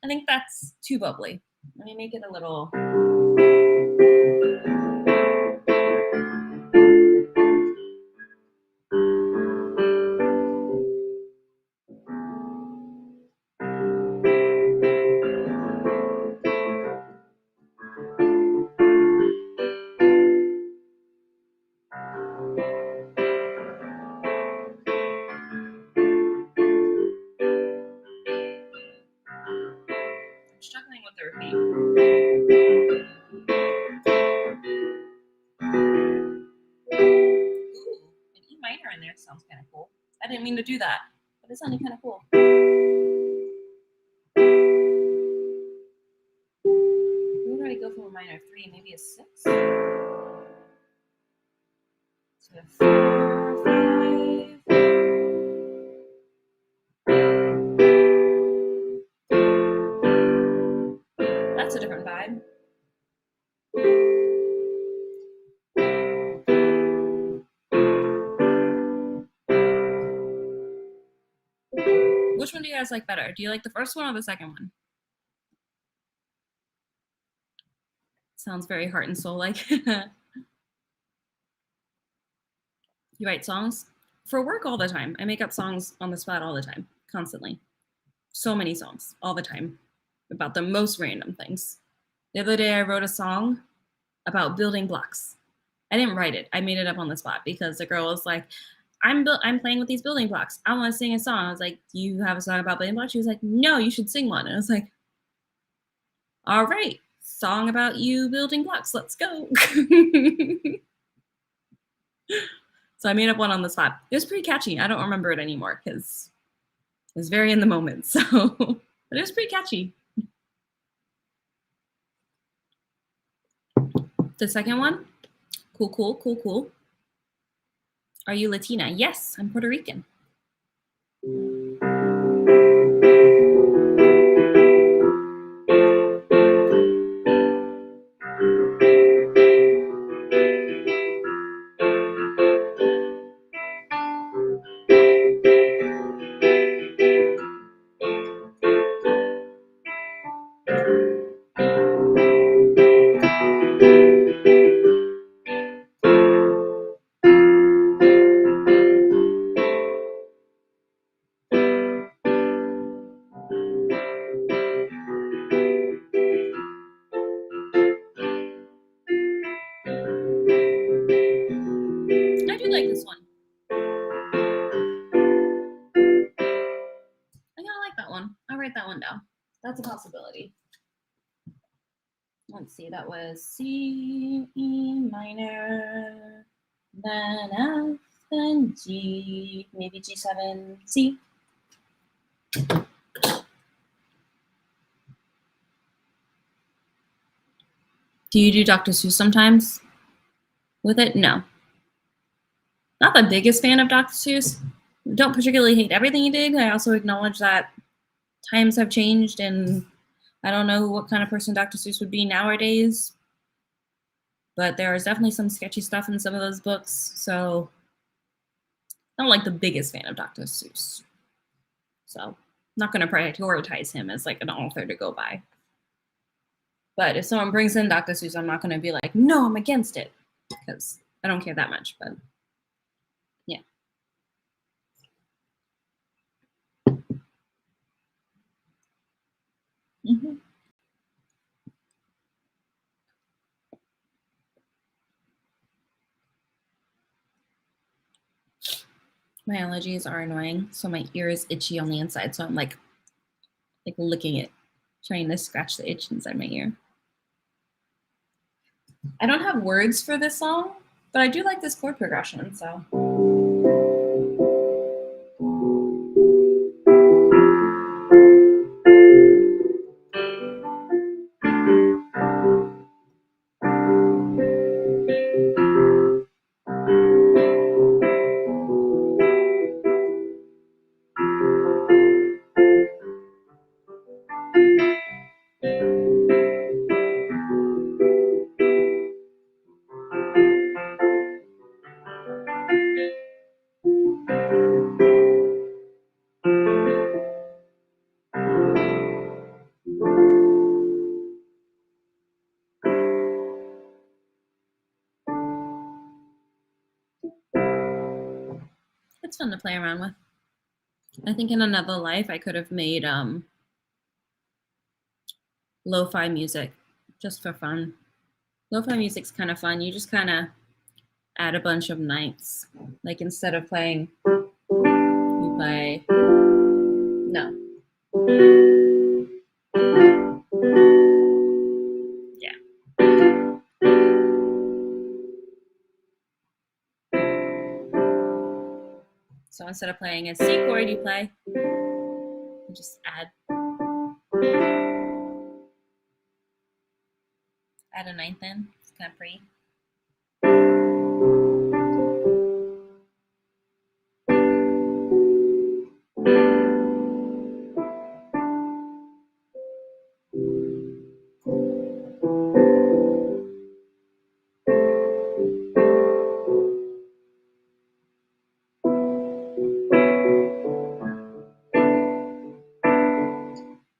I think that's too bubbly. Let me make it a little. I'm struggling with the repeat. Ooh, an E minor in there sounds kind of cool. I didn't mean to do that, but it sounded kind of cool. Where do I go from a minor 3? Maybe a 6? To a 4, 5. That's a different vibe. Which one do you guys like better? Do you like the first one or the second one? Sounds very heart and soul like. You write songs? For work all the time. I make up songs on the spot all the time, constantly. So many songs all the time about the most random things. The other day I wrote a song about building blocks. I didn't write it. I made it up on the spot because the girl was like, I'm playing with these building blocks. I want to sing a song. I was like, do you have a song about building blocks? She was like, no, you should sing one. And I was like, all right, song about you building blocks. Let's go. So I made up one on the spot. It was pretty catchy. I don't remember it anymore because it was very in the moment. So, but it was pretty catchy. The second one, cool. Are you Latina? Yes, I'm Puerto Rican. I do like this one. I kind of like that one. I'll write that one down. That's a possibility. Let's see, that was C, E minor, then F, then G, maybe G7, C. Do you do Dr. Seuss sometimes with it? No. Not the biggest fan of Dr. Seuss. Don't particularly hate everything he did. I also acknowledge that times have changed and I don't know what kind of person Dr. Seuss would be nowadays. But there is definitely some sketchy stuff in some of those books. So I'm like the biggest fan of Dr. Seuss. So not going to prioritize him as like an author to go by. But if someone brings in Dr. Seuss, I'm not going to be like, no, I'm against it, because I don't care that much. But yeah. Mm-hmm. My allergies are annoying, so my ear is itchy on the inside. So I'm like licking it, trying to scratch the itch inside my ear. I don't have words for this song, but I do like this chord progression. So. It's fun to play around with. I think in another life I could have made lo-fi music just for fun. Lo-fi music's kind of fun. You just kind of add a bunch of nights. Like instead of playing, you play no. Yeah. So instead of playing a C chord, you play. You just add a ninth in. It's kind of pretty.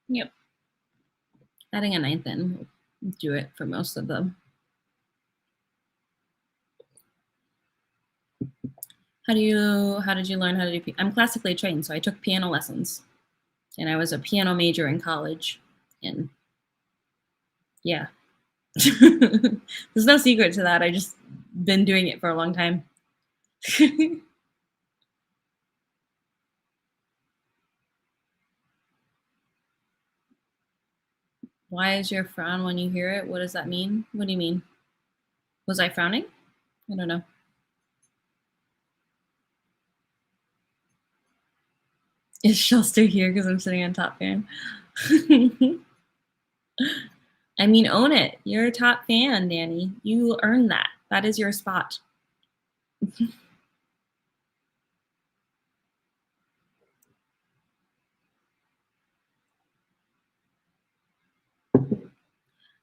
Yep. Adding a ninth in will do it for most of them. How did you learn how to do? I'm classically trained, so I took piano lessons, and I was a piano major in college, and yeah, there's no secret to that. I just been doing it for a long time. Why is your frown when you hear it? What does that mean? What do you mean? Was I frowning? I don't know. Is Shell still here because I'm sitting on top fan? I mean, own it. You're a top fan, Danny. You earned that. That is your spot.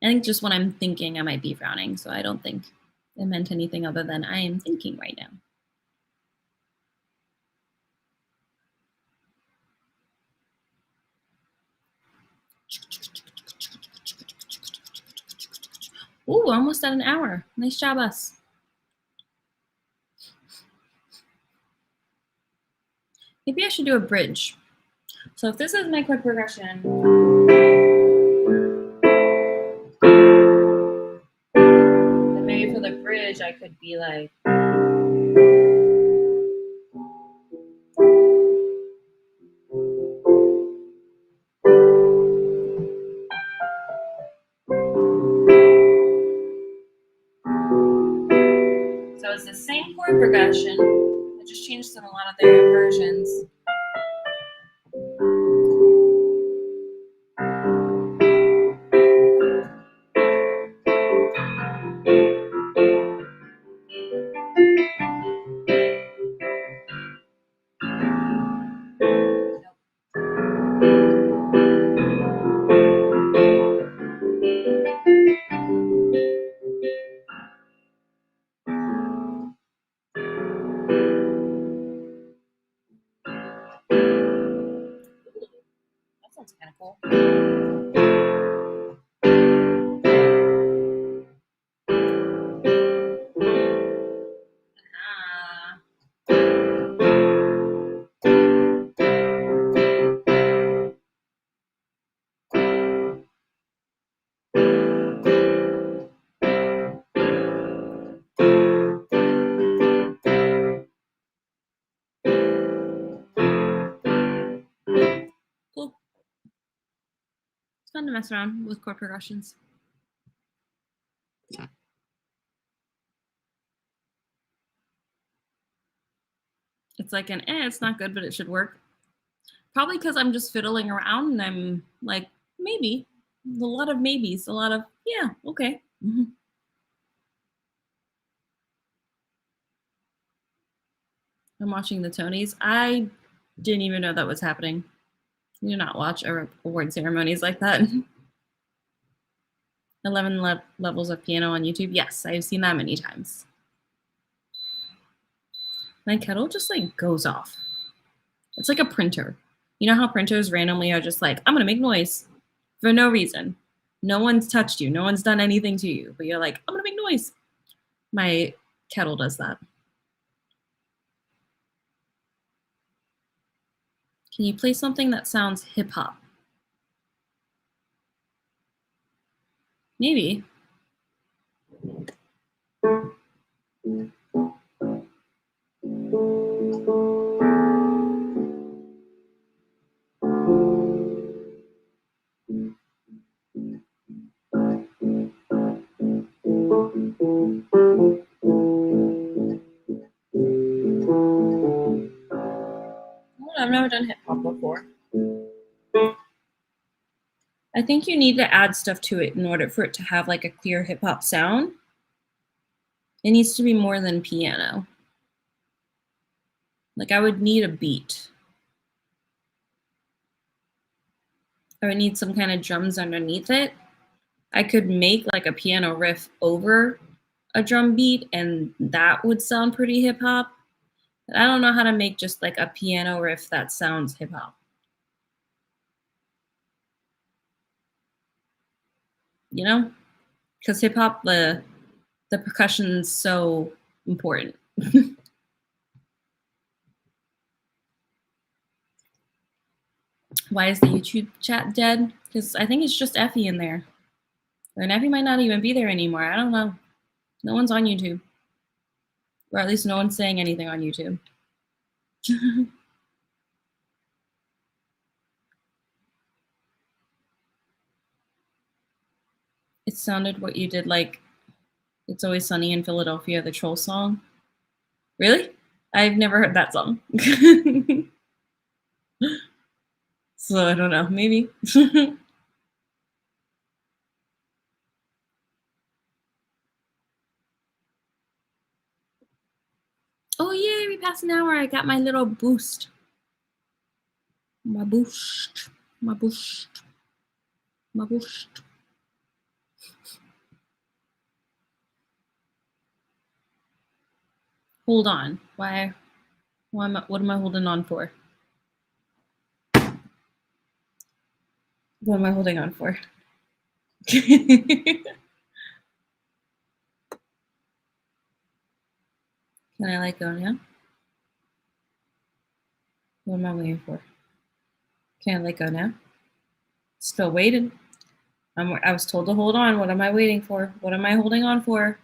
I think just when I'm thinking, I might be frowning, so I don't think it meant anything other than I am thinking right now. Ooh, almost at an hour. Nice job, us. Maybe I should do a bridge. So if this is my chord progression, then maybe for the bridge I could be like. So it's the same chord progression. I just changed in a lot of their versions. to mess around with chord progressions. It's like it's not good, but it should work. Probably because I'm just fiddling around and I'm like, maybe. A lot of maybes, a lot of, yeah, okay. I'm watching the Tonys. I didn't even know that was happening. I do not watch award ceremonies like that. 11 levels of piano on YouTube. Yes, I've seen that many times. My kettle just like goes off. It's like a printer. You know how printers randomly are just like, I'm going to make noise for no reason. No one's touched you. No one's done anything to you. But you're like, I'm going to make noise. My kettle does that. Can you play something that sounds hip hop? Maybe. I've never done hip hop before. I think you need to add stuff to it in order for it to have like a clear hip hop sound. It needs to be more than piano. Like I would need a beat. I would need some kind of drums underneath it. I could make like a piano riff over a drum beat and that would sound pretty hip hop. But I don't know how to make just like a piano riff that sounds hip hop. You know? Because hip hop, the percussion's so important. Why is the YouTube chat dead? Because I think it's just Effie in there. And Effie might not even be there anymore. I don't know. No one's on YouTube. Or at least no one's saying anything on YouTube. It sounded what you did like It's Always Sunny in Philadelphia, the Troll song. Really? I've never heard that song. So I don't know. Maybe. Oh, yay, we passed an hour. I got my little boost. My boost. My boost. My boost. Hold on. Why what am I holding on for? What am I holding on for? Can I let go now? What am I waiting for? Can I let go now? Still waiting. I was told to hold on. What am I waiting for? What am I holding on for?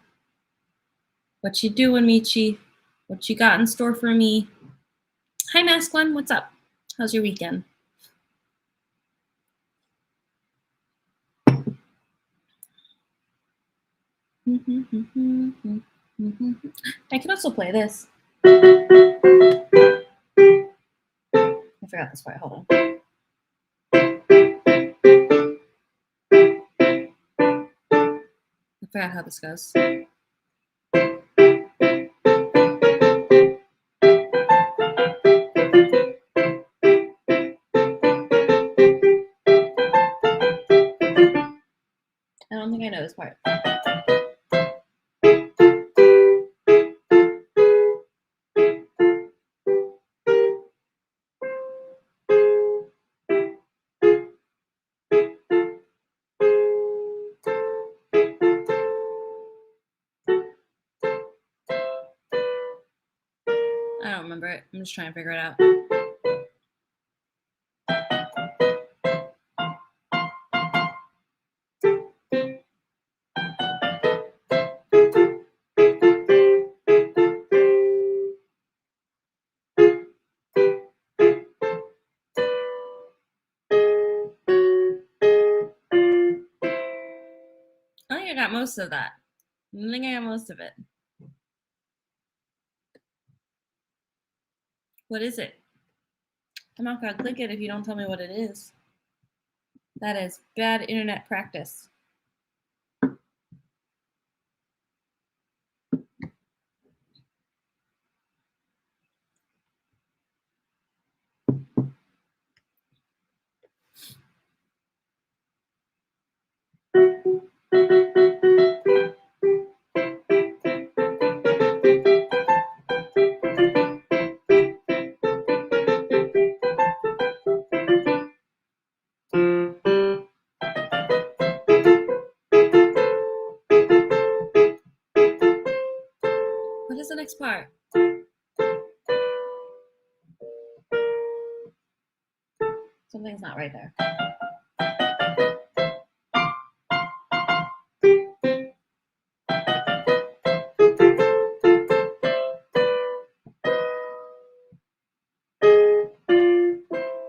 What you doing, Michi? What you got in store for me? Hi, Mask One. What's up? How's your weekend? I can also play this. I forgot this part. Hold on. I forgot how this goes. I don't think I know this part. I don't remember it. I'm just trying to figure it out. got most of that. I think I got most of it. What is it? I'm not gonna click it if you don't tell me what it is. That is bad internet practice. What is the next part? Something's not right there.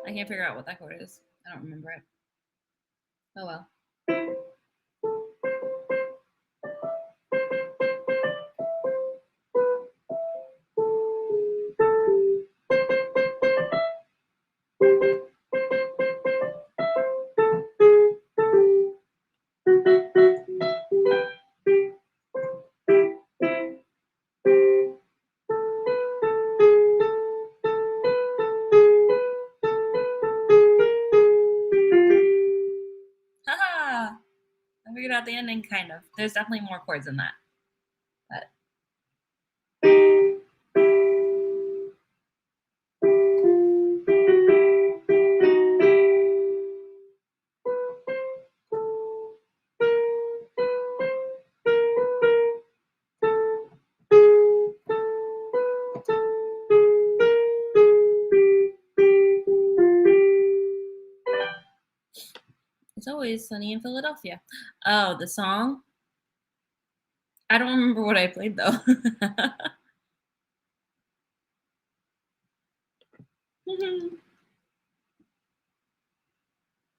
I can't figure out what that chord is. I don't remember it. Oh well. Haha! I figured out the ending, kind of. There's definitely more chords than that. But It's Always Sunny in Philadelphia. Oh, the song? I don't remember what I played though.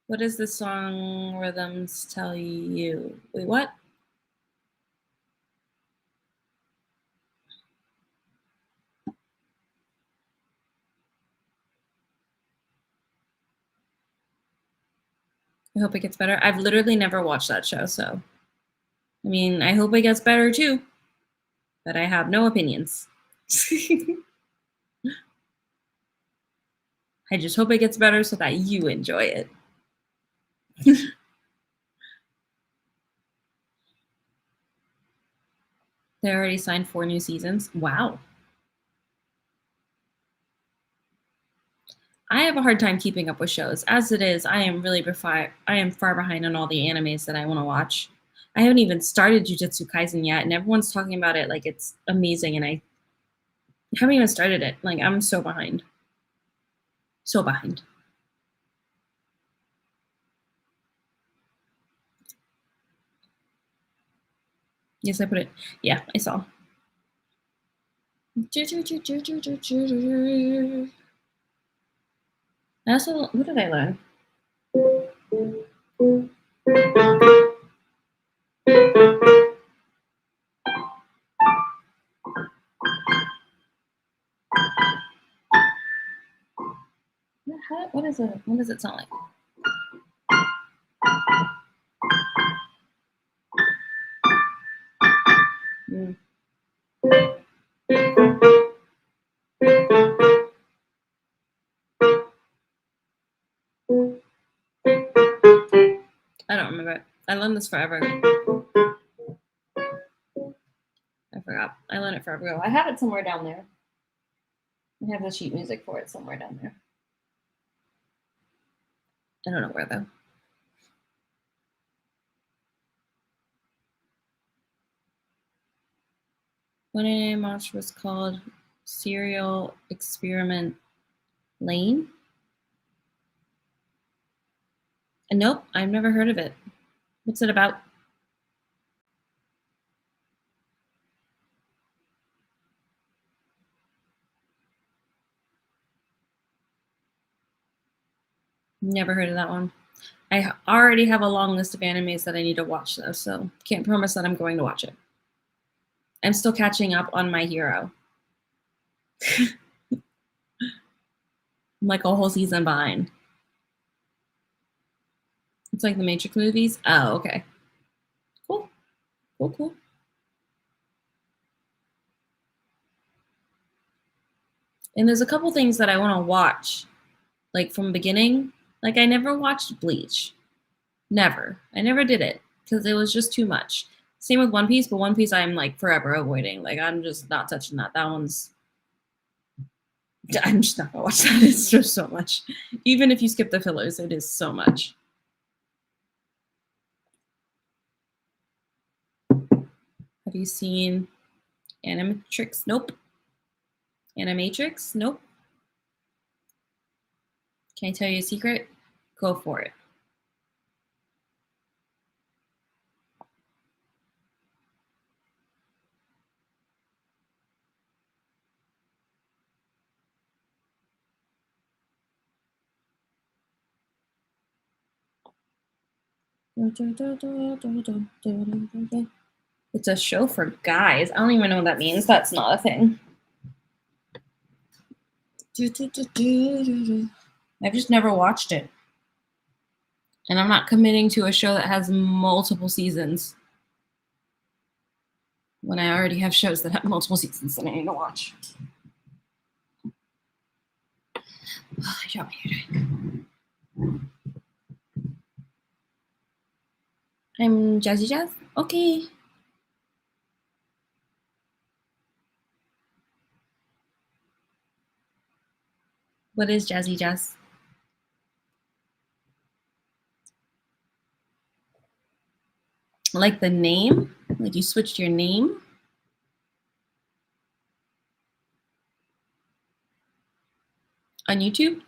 What does the song rhythms tell you? Wait, what? I hope it gets better. I've literally never watched that show, so I mean, I hope it gets better too, but I have no opinions. I just hope it gets better so that you enjoy it. They already signed 4 new seasons. Wow. I have a hard time keeping up with shows. As it is, I am far behind on all the animes that I want to watch. I haven't even started Jujutsu Kaisen yet, and everyone's talking about it like it's amazing, and I haven't even started it. Like, I'm so behind. So behind. Yes, I put it. Yeah, I saw. I also, what did I learn? What is it? What does it sound like? Mm. I don't remember it. I learned this forever ago. I forgot. I learned it forever ago. I have it somewhere down there. I have the sheet music for it somewhere down there. I don't know where though. One anime watch was called Serial Experiment Lane. Nope, I've never heard of it. What's it about? Never heard of that one. I already have a long list of animes that I need to watch, though, so can't promise that I'm going to watch it. I'm still catching up on My Hero. I'm like a whole season behind. It's like the Matrix movies. Oh, okay. Cool. Cool, cool. And there's a couple things that I want to watch, like from the beginning. Like I never watched Bleach. Never. I never did it because it was just too much. Same with One Piece, but One Piece I'm like forever avoiding. Like I'm just not touching that. That one's I'm just not gonna watch that. It's just so much. Even if you skip the fillers, it is so much. Have you seen Animatrix? Nope. Animatrix? Nope. Can I tell you a secret? Go for it. It's a show for guys. I don't even know what that means. That's not a thing. I've just never watched it. And I'm not committing to a show that has multiple seasons when I already have shows that have multiple seasons that I need to watch. I dropped my drink. I'm Jazzy Jazz. Okay. What is Jazzy Jazz? Like the name? Like you switched your name? On YouTube?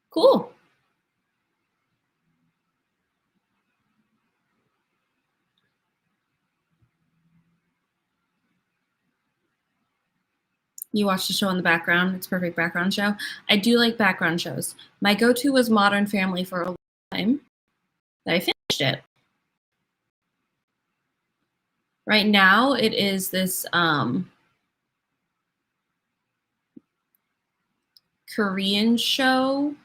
Cool. You watch the show in the background. It's a perfect background show. I do like background shows. My go-to was Modern Family for a long time. I finished it. Right now, it is this Korean show.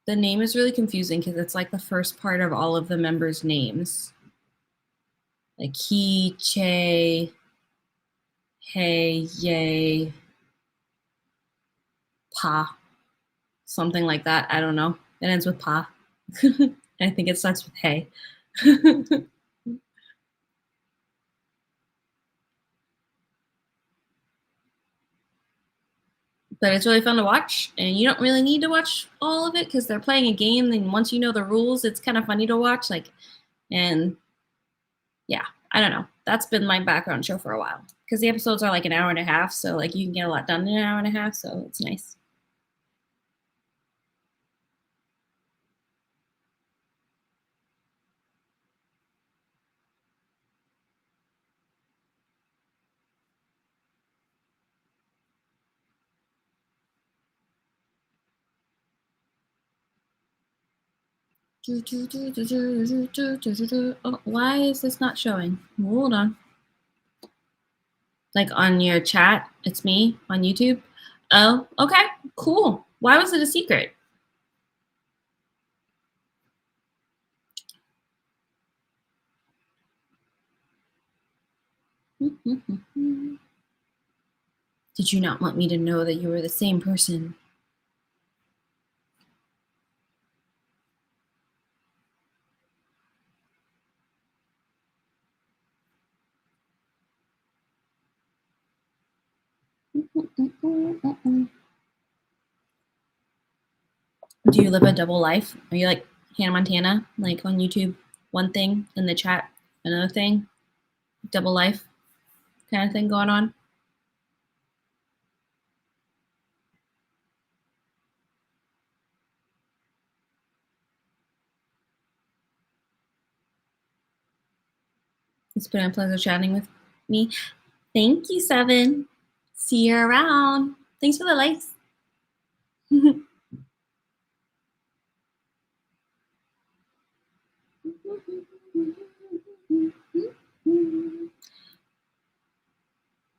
The name is really confusing because it's like the first part of all of the members' names. Like He, Che, Hey, Yay, Pa. Something like that. I don't know. It ends with Pa. I think it starts with Hey. But it's really fun to watch, and you don't really need to watch all of it because they're playing a game. And once you know the rules, it's kind of funny to watch. Like, and yeah, I don't know. That's been my background show for a while because the episodes are like an hour and a half, so like you can get a lot done in an hour and a half. So it's nice. Oh, why is this not showing? Hold on. Like on your chat, it's me on YouTube. Oh, okay, cool. Why was it a secret? Did you not want me to know that you were the same person? Do you live a double life? Are you like Hannah Montana, like on YouTube, one thing in the chat, another thing, double life kind of thing going on? It's been a pleasure chatting with me. Thank you, Seven. See you around. Thanks for the likes.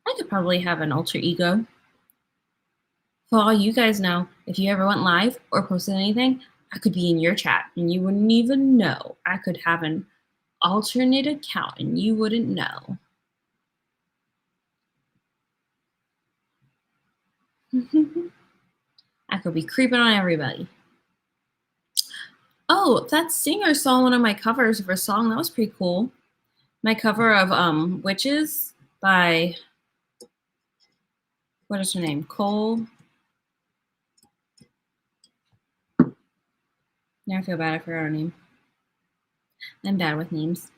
I could probably have an alter ego. For all you guys know, if you ever went live or posted anything, I could be in your chat and you wouldn't even know. I could have an alternate account and you wouldn't know. I could be creeping on everybody. Oh, that singer saw one of my covers of a song. That was pretty cool. My cover of Witches by, what is her name? Cole. Now I feel bad, I forgot her name. I'm bad with names.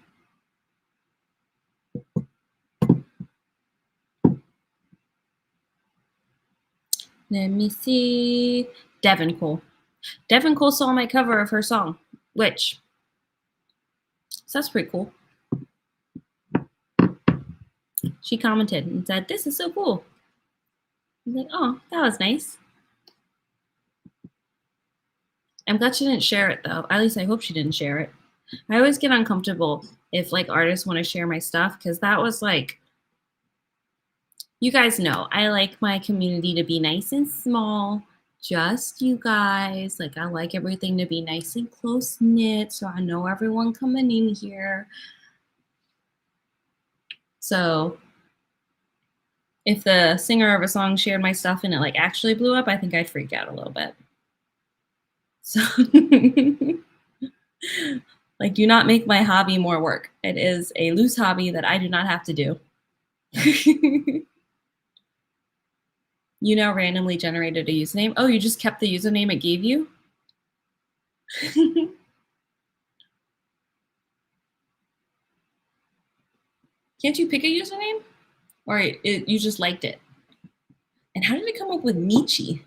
Let me see. Devin Cole. Devin Cole saw my cover of her song, Witch. So that's pretty cool. She commented and said, "This is so cool." I was like, "Oh, that was nice." I'm glad she didn't share it though. At least I hope she didn't share it. I always get uncomfortable if like artists want to share my stuff because that was like, you guys know, I like my community to be nice and small. Just you guys. Like I like everything to be nice and close knit so I know everyone coming in here. So if the singer of a song shared my stuff and it like actually blew up, I think I'd freak out a little bit. So like, do not make my hobby more work. It is a loose hobby that I do not have to do. YouNow randomly generated a username. Oh, you just kept the username it gave you? Can't you pick a username? Or you just liked it? And how did it come up with Michi?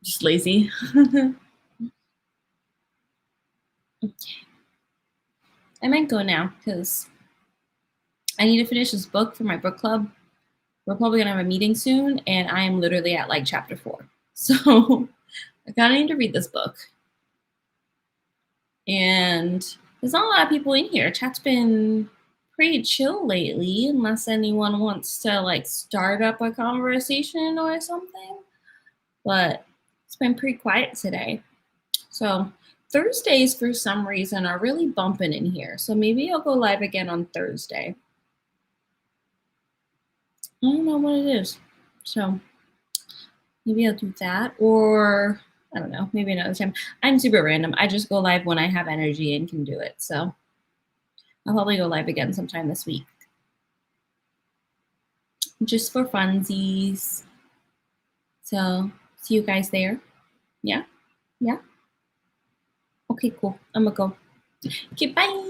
Just lazy. I might go now because I need to finish this book for my book club. We're probably gonna have a meeting soon, and I am literally at like chapter 4. So I kind of need to read this book. And there's not a lot of people in here. Chat's been pretty chill lately, unless anyone wants to like start up a conversation or something. But it's been pretty quiet today. So Thursdays, for some reason, are really bumping in here. So maybe I'll go live again on Thursday. I don't know what it is. So maybe I'll do that, or I don't know, maybe another time. I'm super random. I just go live when I have energy and can do it. So I'll probably go live again sometime this week. Just for funsies. So see you guys there. Yeah? Yeah? Okay, cool. I'm gonna go. Okay, bye.